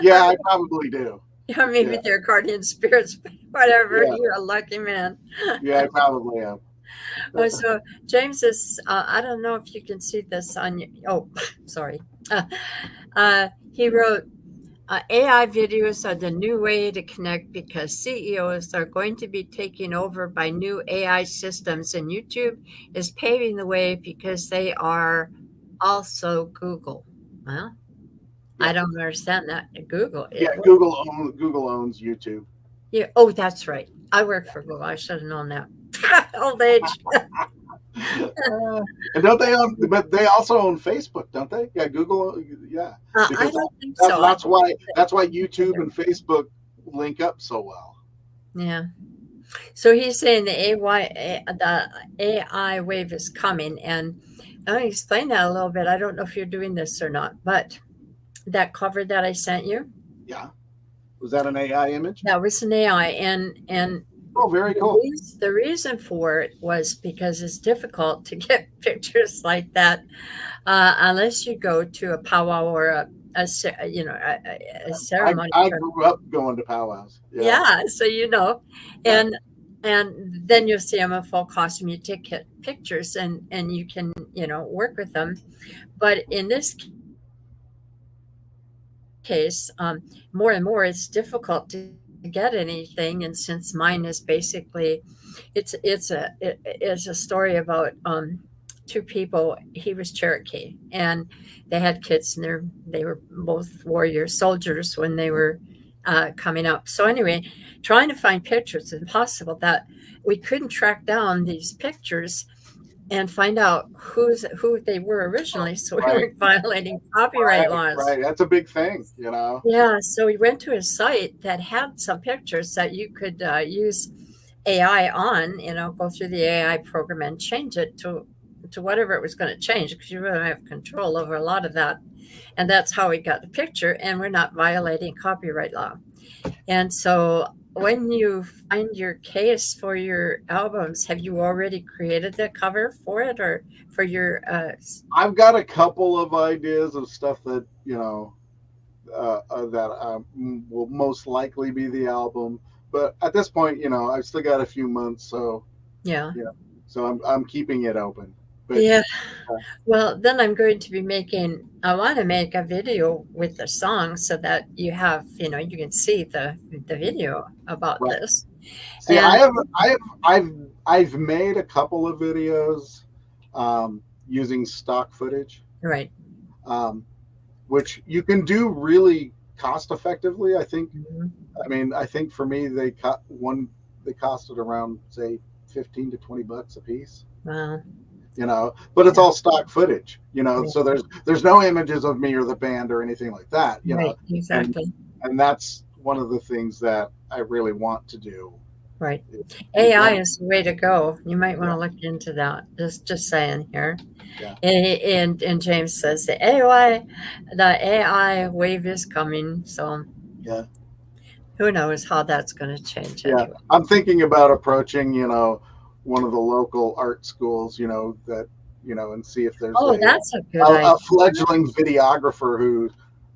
yeah, I probably do. Yeah, Yeah, maybe they're guardian spirits, but whatever. yeah, You're a lucky man. yeah, I probably am. Oh, so James is, I don't know if you can see this on your, oh, sorry. He wrote, AI videos are the new way to connect because CEOs are going to be taken over by new AI systems, and YouTube is paving the way because they are also Google. Well, I Yeah, don't understand that. Google yeah. it. Google owns YouTube. Yeah. Oh, that's right. I work for Google. I should have known that. Old age. And don't they own? But they also own Facebook, don't they? Yeah, Google. Yeah, I because don't think so. I that's don't why think YouTube and Facebook link up so well. yeah. So he's saying the AI wave is coming, and let me explain that a little bit. I don't know if you're doing this or not, but that cover that I sent you. Yeah. Was that an AI image? That was an AI, and Oh, very cool. the reason for it was because it's difficult to get pictures like that unless you go to a powwow or a ceremony. I grew up going to powwows. Yeah. Yeah, so Yeah. and then you'll see them in full costume. You take pictures, and you can work with them. But in this case, more and more it's difficult to get anything. And since mine is basically, it's a story about two people. He was Cherokee, and they had kids, and they were both warrior soldiers when they were coming up. So anyway, trying to find pictures is impossible. That we couldn't track down these pictures and find out who they were originally, so we Right. weren't violating copyright laws. Right. That's a big thing, you know. Yeah, so we went to a site that had some pictures that you could use AI on, go through the AI program and change it to whatever it was going to change, because you really have control over a lot of that. And that's how we got the picture, and we're not violating copyright law. And so when you find your case for your albums, have you already created the cover for it, or for your I've got a couple of ideas of stuff that that will most likely be the album. But at this point, I've still got a few months, so yeah. So I'm keeping it open. But Yeah. Well, then I'm going to be I want to make a video with the song so that you can see the video about right. this. See, And I've made a couple of videos using stock footage, right. Which you can do really cost effectively. I think. Mhm. I mean, I think for me, they costed around, say, 15 to $20 a piece. Wow. But it's all stock footage, Yeah. so there's no images of me or the band or anything like that, Right. Exactly. and that's one of the things that I really want to do. Right. Is AI that, is the way to go. You might want yeah, to look into that. Just saying here. yeah, And James says the AI wave is coming. So yeah, who knows how that's going to change yeah. anyway. I'm thinking about approaching, one of the local art schools, that, and see if there's Oh, that's a good idea. a fledgling videographer who,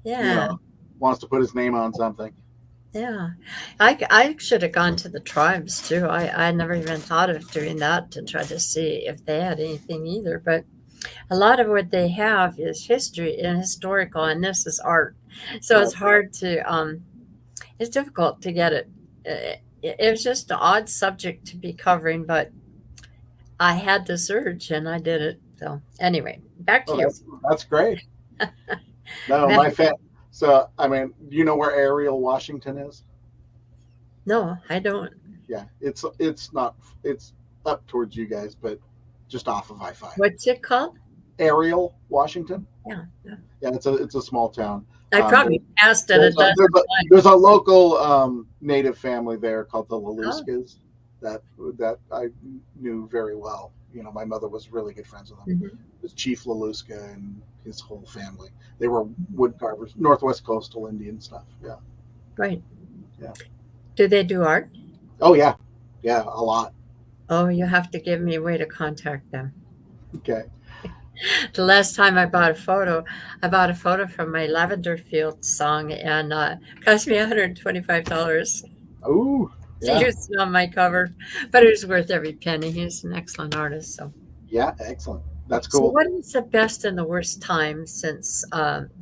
Yeah. wants to put his name on something. Yeah, I should have gone to the tribes too. I never even thought of doing that to try to see if they had anything either. But a lot of what they have is history and historical, and this is art. So Right. it's hard it's difficult to get it. It was just an odd subject to be covering, but I had this urge and I did it. So anyway, back to Oh, you. that's great. No, So, I mean, do you know where Ariel, Washington is? No, I don't. Yeah, it's not it's up towards you guys, but just off of I-5. What's it called? Ariel, Washington. Yeah. Yeah, it's a small town. I probably passed it a There's dozen times. there's a local native family there called the Oh, Laluskas that I knew very well. My mother was really good friends with them. mhm. It was Chief Laluska and his whole family. They were wood carvers, Northwest coastal Indian stuff. Yeah, Right. yeah. Do they do art? Oh yeah, yeah, a lot. Oh, you have to give me a way to contact them. Okay. The last time I bought a photo from my Lavender Field song, and it cost me $125 Ooh, to yeah, use it on my cover, but it was worth every penny. He's an excellent artist. yeah, excellent. That's So cool. what is the best and the worst time since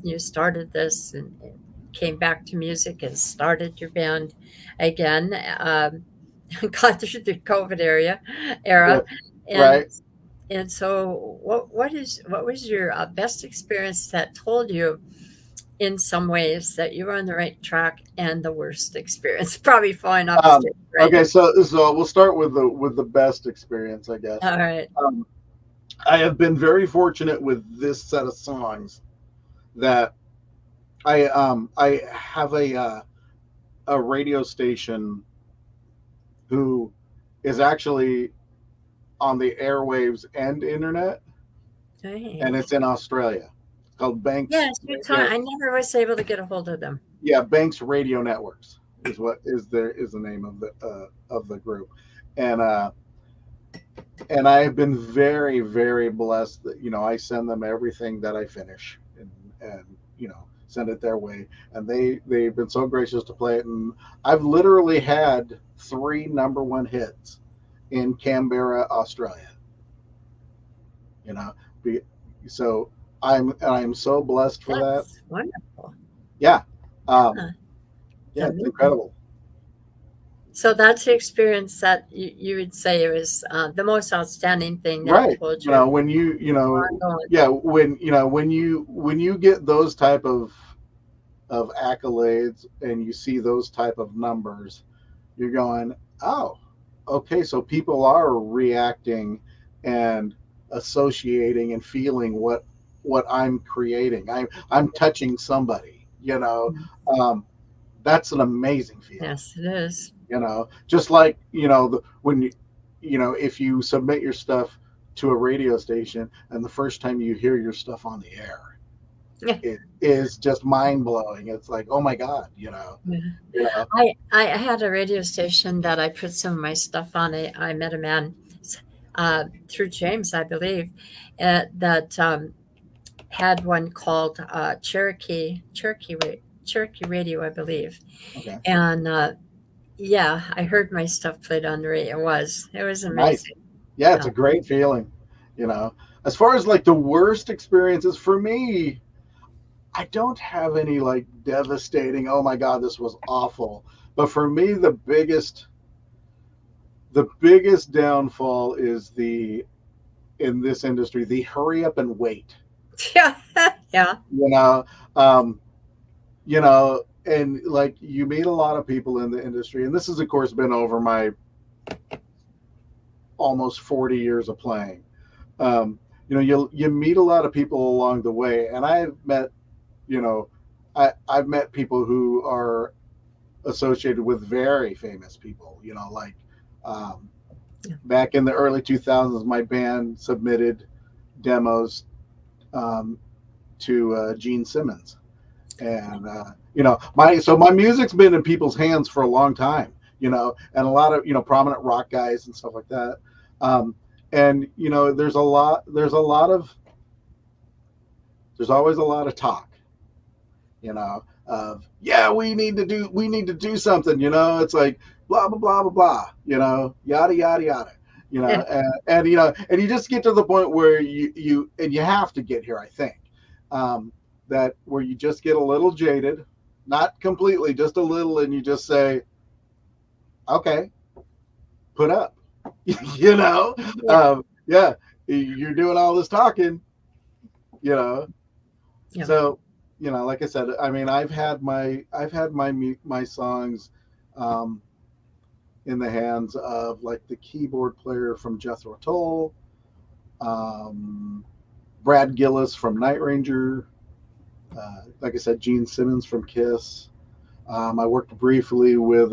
you started this and came back to music and started your band again? Got through the COVID Yeah, era, and right. so what was your best experience that told you in some ways that you were on the right track, and the worst experience probably falling off Um, stage, right? okay, so we'll start with the best experience, I guess. All right. Um, I have been very fortunate with this set of songs that I have a radio station who is actually on the airwaves and internet, and Right. it's in Australia. called Banks Yes, you told Radio. I never was able to get a hold of them. Yeah, Banks Radio Networks is what is the name of the group, and I've been very, very blessed that I send them everything that I finish, and send it their way, and they've been so gracious to play it, and I've literally had three number one hits in Canberra, Australia. You know, Be, so I'm so blessed for that. That's wonderful. Yeah, um, Yeah, it's yeah, it's amazing. incredible. So that's the experience that you would say was the most outstanding thing that Right. pulled you When ongoing. yeah, when you get those type of accolades and you see those type of numbers, you're going, oh, okay, so people are reacting and associating and feeling what I'm creating. I'm touching somebody. Um, that's an amazing feeling. Yes, it is. Just like when if you submit your stuff to a radio station and the first time you hear your stuff on the air, Yeah. it is just mind blowing. It's like, oh my god, Yeah. you know I had a radio station that I put some of my stuff on. I met a man through James, I believe, that had one called Cherokee Radio, I believe. okay, And yeah, I heard my stuff played on the radio. It was nice. amazing. Yeah, it's Yeah. a great feeling. you know as far as like the worst experiences for me, I don't have any like devastating, oh my god, this was awful. But for me, the biggest downfall is the in this industry, the hurry up and wait. Yeah. Yeah. you know um and like you meet a lot of people in the industry, and this has of course been over my almost 40 years of playing. You meet a lot of people along the way, and you know I've met people who are associated with very famous people, like um, Yeah. back in the early 2000s, my band submitted demos um, to Gene Simmons, and my music's been in people's hands for a long time, and a lot of prominent rock guys and stuff like that. um, and there's always a lot of talk, of, yeah, we need to do something. It's like blah blah blah blah blah, yada yada yada. And you just get to the point where you have to get here, I think, um, that where you just get a little jaded, not completely, just a little, and you just say, okay, put up. you know Yeah. yeah, you're doing all this talking, you know Yeah. so like I said, I mean, I've had my songs um, in the hands of like the keyboard player from Jethro Tull, um, Brad Gillis from Night Ranger, like I said, Gene Simmons from Kiss. I worked briefly with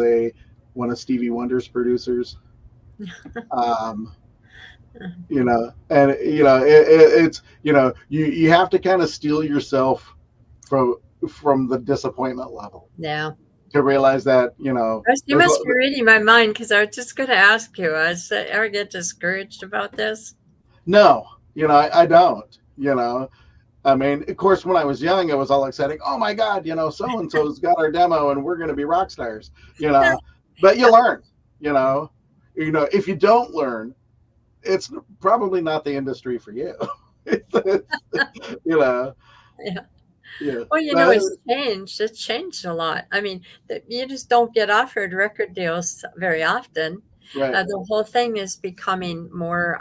one of Stevie Wonder's producers. Um, it's you have to kind of steel yourself from the disappointment level Yeah. to realize that You must be reading my mind because I was just going to ask you. Ever get discouraged about this? no, I don't. I mean, of course, when I was young, I was all excited. Oh my God, so and so's got our demo, and we're going to be rock stars. But you learn. You know, if you don't learn, it's probably not the industry for you. you know, Yeah. yeah, Well, it's changed. It's changed a lot. I mean, you just don't get offered record deals very often. right, The whole thing is becoming more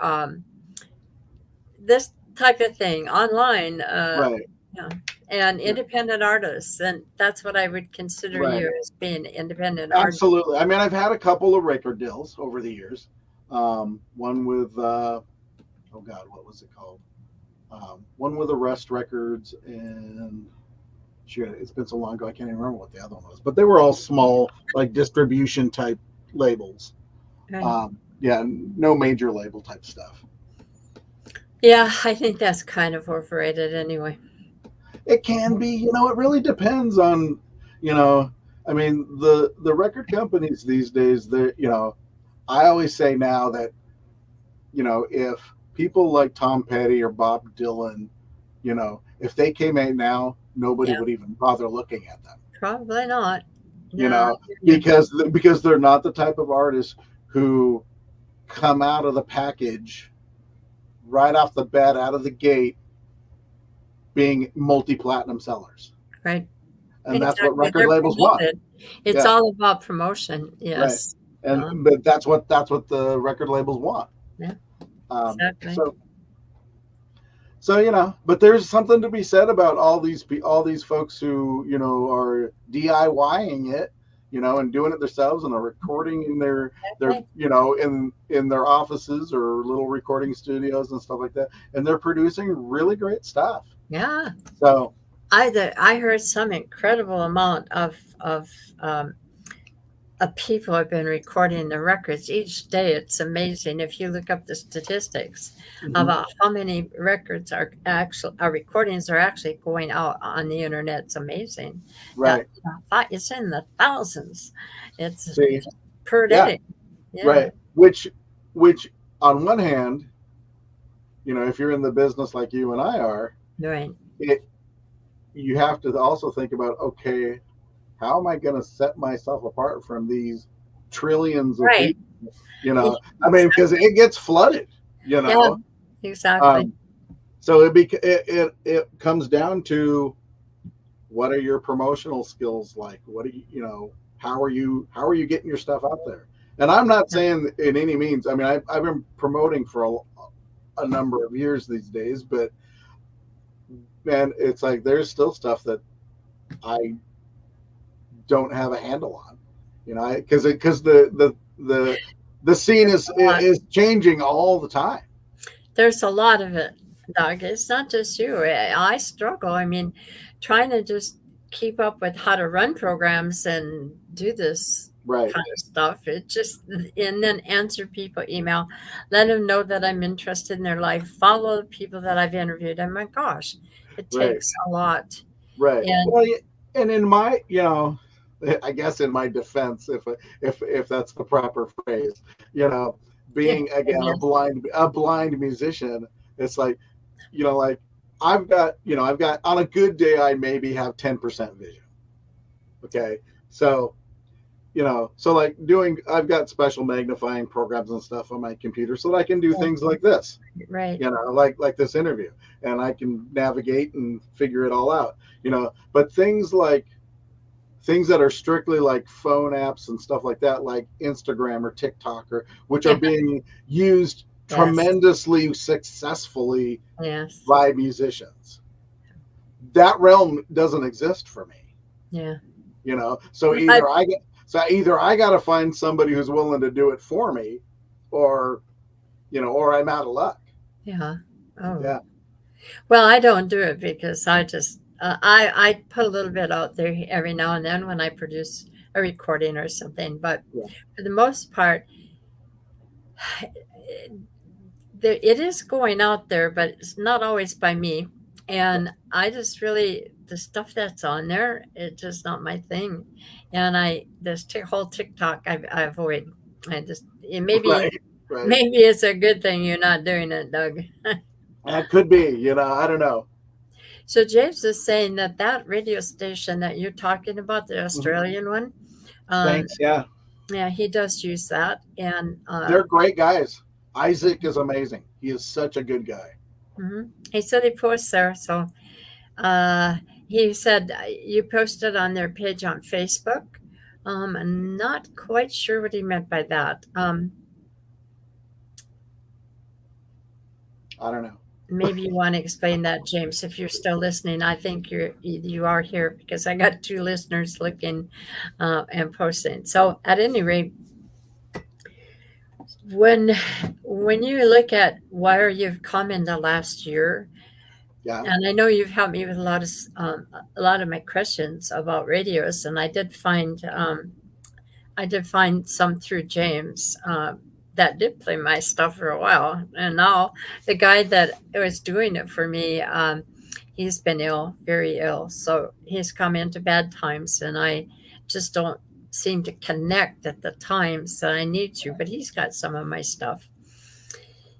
this type of thing online. right, Yeah. And independent artists, and that's what I would consider right. you as being an independent artist. Absolutely. I mean, I've had a couple of record deals over the years. One with oh God, what was it called? One with Arrest Records, and shit, it's been so long ago I can't even remember what the other one was. But they were all small, like distribution type labels. Right. Yeah, no major label type stuff. Yeah, I think that's kind of overrated anyway. It can be, it really depends on, you know, I mean, the record companies these days, I always say now that, if people like Tom Petty or Bob Dylan, if they came out now, nobody Yeah, would even bother looking at them, probably not. you No, I know, hear you. because they're not the type of artists who come out of the package right off the bat, out of the gate, being multi-platinum sellers. Right. And that's what Exactly. record They're labels want. promoted. It's Yeah. all about promotion. Right. Yes. And Um, but that's what the record labels want. yeah, Um, exactly. so so but there's something to be said about all these folks who are DIYing it, and doing it themselves, and are recording in their Exactly. in their offices or little recording studios and stuff like that, and they're producing really great stuff. Yeah. So I heard some incredible amount um, of people have been recording the records each day. It's amazing if you look up the statistics mhm, about how many records are recordings are actually going out on the internet. It's amazing. right, It's in the thousands. It's see, just per yeah, day. Yeah. right, which on one hand, if you're in the business like you and I are, Right. it you have to also think about, okay, how am I going to set myself apart from these trillions of Right. people? Yeah. I mean, because it gets flooded. You Yeah. know, Exactly. um, so it comes down to, what are your promotional skills like? What do how are you getting your stuff out there? And I'm not Yeah. saying in any means. I mean, I've been promoting for a number of years these days, but man, it's like there's still stuff that I don't have a handle on, because the scene There's is a lot. is changing all the time. There's a lot of it, Doug. It's not just you. I struggle. I mean, trying to just keep up with how to run programs and do this Right, kind of stuff. It just, and then answer people email, let them know that I'm interested in their life, follow the people that I've interviewed. And my gosh, it right, takes a lot. right. And Well, and in my, I guess in my defense, if that's the proper phrase, you know, yeah, being it again a is. blind musician, it's like, like I've got on a good day I maybe have 10% vision. Okay, so like I've got special magnifying programs and stuff on my computer so that I can do Yeah, things like this, right. like this interview, and I can navigate and figure it all out, but things that are strictly like phone apps and stuff like that, like Instagram or TikTok, which are Yeah. being used Yes. tremendously successfully Yes. by musicians. That realm doesn't exist for me. Yeah. So I, either I got to find somebody who's willing to do it for me, or or I'm out of luck. yeah. Oh. Yeah, Well, I don't do it because I put a little bit out there every now and then when I produce a recording or something, but yeah, for the most part, it is going out there, but it's not always by me. And I just really the stuff that's on there, it's just not my thing. And whole TikTok I avoid. I just maybe right, right. maybe it's a good thing you're not doing it, Doug. That could be, I don't know. So James is saying that that radio station that you're talking about, the Mhm. Australian one, um, Thanks. Yeah, yeah, he does use that, and they're great guys. Isaac is amazing. He is such a good guy. he said he posts there. So uh, he said you posted on their page on Facebook. I'm not quite sure what he meant by that. I don't know. Maybe you want to explain that, James, if you're still listening. I think you are here because I got two listeners looking and posting. So at any rate, When when you look at where you've come in the last year, Yeah. and I know you've helped me with a lot of my questions about radios, and I did find some through James that did play my stuff for a while, and now the guy that was doing it for me, he's been ill, very ill. So he's come into bad times, and I just don't seem to connect at the times that I need to. But he's got some of my stuff.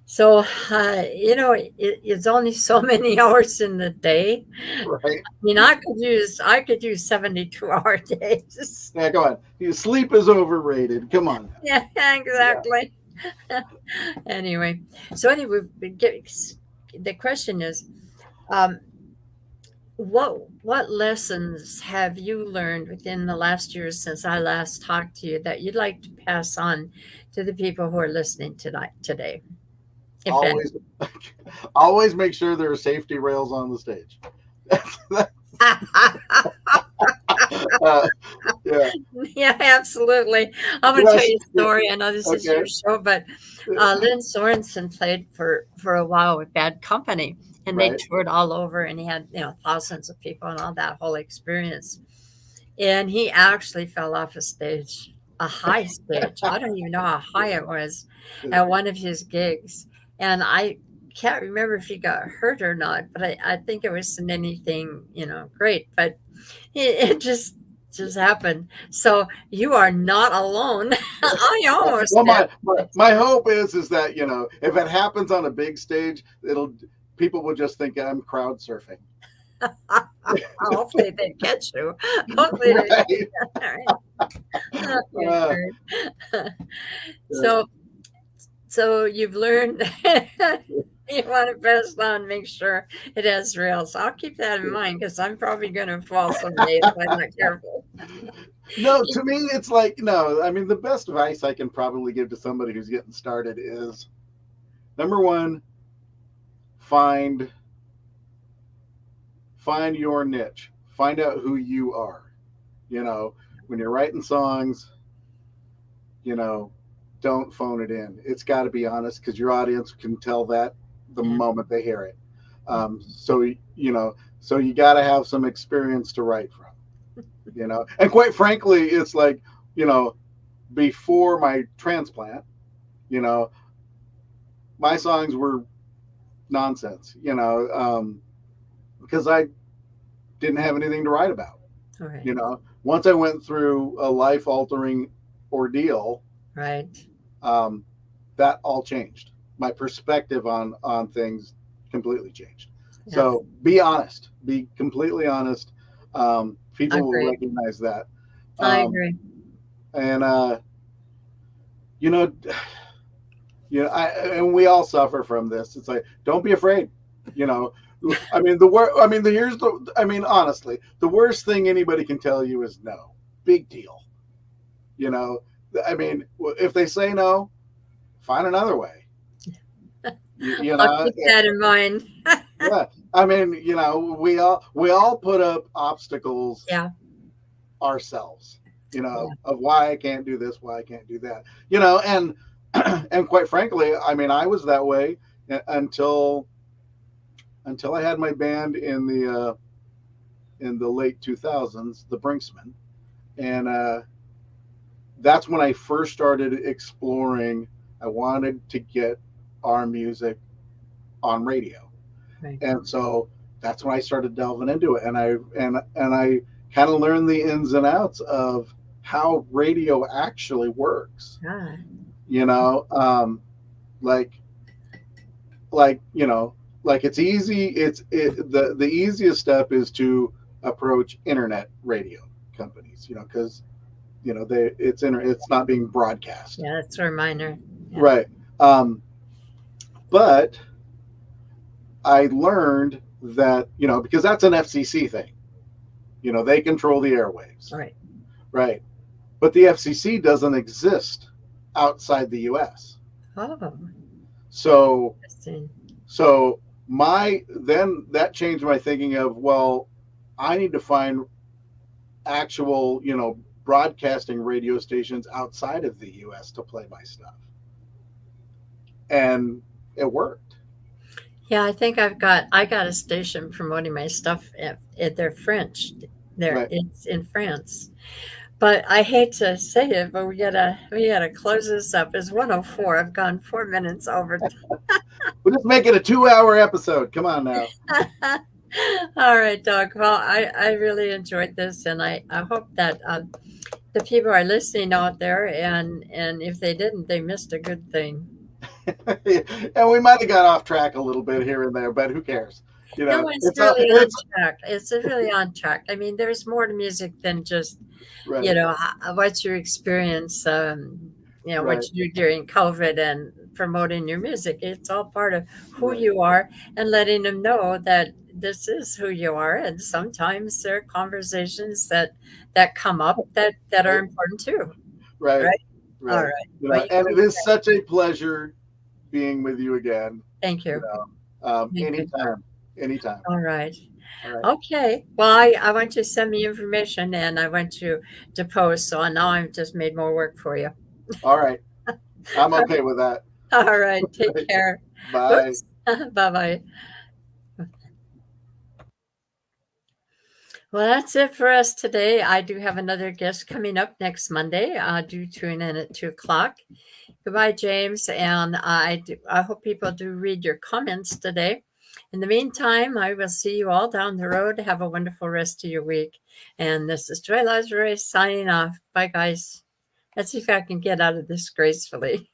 So, it's only so many hours in the day. Right. I mean, I could use 72-hour days. Yeah, go on. Sleep is overrated. Come on now. Yeah, Yeah. exactly. Anyway, so anyway, the question is, um, what lessons have you learned within the last year since I last talked to you that you'd like to pass on to the people who are listening tonight today, if any? Always, always make sure there are safety rails on the stage. uh, yeah. Yeah, absolutely. I'm going to tell Yes. you a story. I know this is Okay. your show, but Lynn Sorensen played for a while with Bad Company, and they Right. toured all over, and he had thousands of people and all that whole experience. And he actually fell off a stage, a high stage. I don't even know how high it was at one of his gigs, and I can't remember if he got hurt or not, but I think it wasn't anything great, but it just happened. So you are not alone. I almost Well, did. my hope is that if it happens on a big stage, people will just think I'm crowd surfing. Hopefully they catch you. Hopefully they Right. get Uh, hurt. So so you've learned you want to pass on, make sure it has rails. I'll keep that in mind because I'm probably going to fall someday if I'm not careful. no, to me, it's like no. I mean, the best advice I can probably give to somebody who's getting started is number one, find your niche. Find out who you are. When you're writing songs, you know, don't phone it in. It's got to be honest because your audience can tell that the Yeah. moment they hear it. So you got to have some experience to write from. And quite frankly, it's like, you know, before my transplant, you know, my songs were nonsense, because I didn't have anything to write about. All right. Once I went through a life altering ordeal, Right. um, that all changed. My perspective on things completely changed. Yeah. So be honest, be completely honest. I People will agree. recognize that. I Um, agree. and you know, and we all suffer from this. It's like, don't be afraid. You know, I mean, honestly, the worst thing anybody can tell you is no. Big deal. You know, I mean, if they say no, find another way. You I'll know, keep that in mind. yeah. I mean, we all put up obstacles Yeah. ourselves. Yeah. Of why I can't do this, why I can't do that. And and quite frankly, I mean, I was that way until I had my band in the late 2000s, the Brinksmen, and that's when I first started exploring. I wanted to get our music on radio, Right. and so that's when I started delving into it, and I kind of learned the ins and outs of how radio actually works. Ah, You know, like like it's easy. The easiest step is to approach internet radio companies. Because it's not being broadcast. yeah, that's a reminder. Yeah. Right. But I learned that, because that's an FCC thing. They control the airwaves. All right. Right. But the FCC doesn't exist outside the US. Oh, So interesting. then that changed my thinking of, well, I need to find actual, broadcasting radio stations outside of the US to play my stuff. And it worked. Yeah, I think I got a station promoting my stuff at they're French. Right. It's in France. But I hate to say it, but we gotta close this up. It's 104. I've gone 4 minutes over. We'll just make it a 2-hour episode. Come on now. All right, Doug. Well, I really enjoyed this, and I hope that the people are listening out there, and if they didn't, they missed a good thing. And we might have got off track a little bit here and there, but who cares? You No, know, it's really on track. It's really on track. I mean, there's more to music than just, right, what's your experience, right, what you do during COVID and promoting your music. It's all part of who right, you are and letting them know that this is who you are. And sometimes there are conversations that come up that are right, important too, right, right? All right. right. You Well, know, you and take it is care. such a pleasure being with you again. Thank You you. know, Thank you. anytime, anytime. All right. All right, Okay. Well, I want you to send me information and I want you to post. So now I've just made more work for you. all right. I'm okay with that. All right. Take care. Bye. Oops. Bye bye. Well, that's it for us today. I do have another guest coming up next Monday. Do tune in at 2 o'clock. Goodbye, James. And I hope people do read your comments today. In the meantime, I will see you all down the road. Have a wonderful rest of your week. And this is Joy Lazarus signing off. Bye, guys. Let's see if I can get out of this gracefully.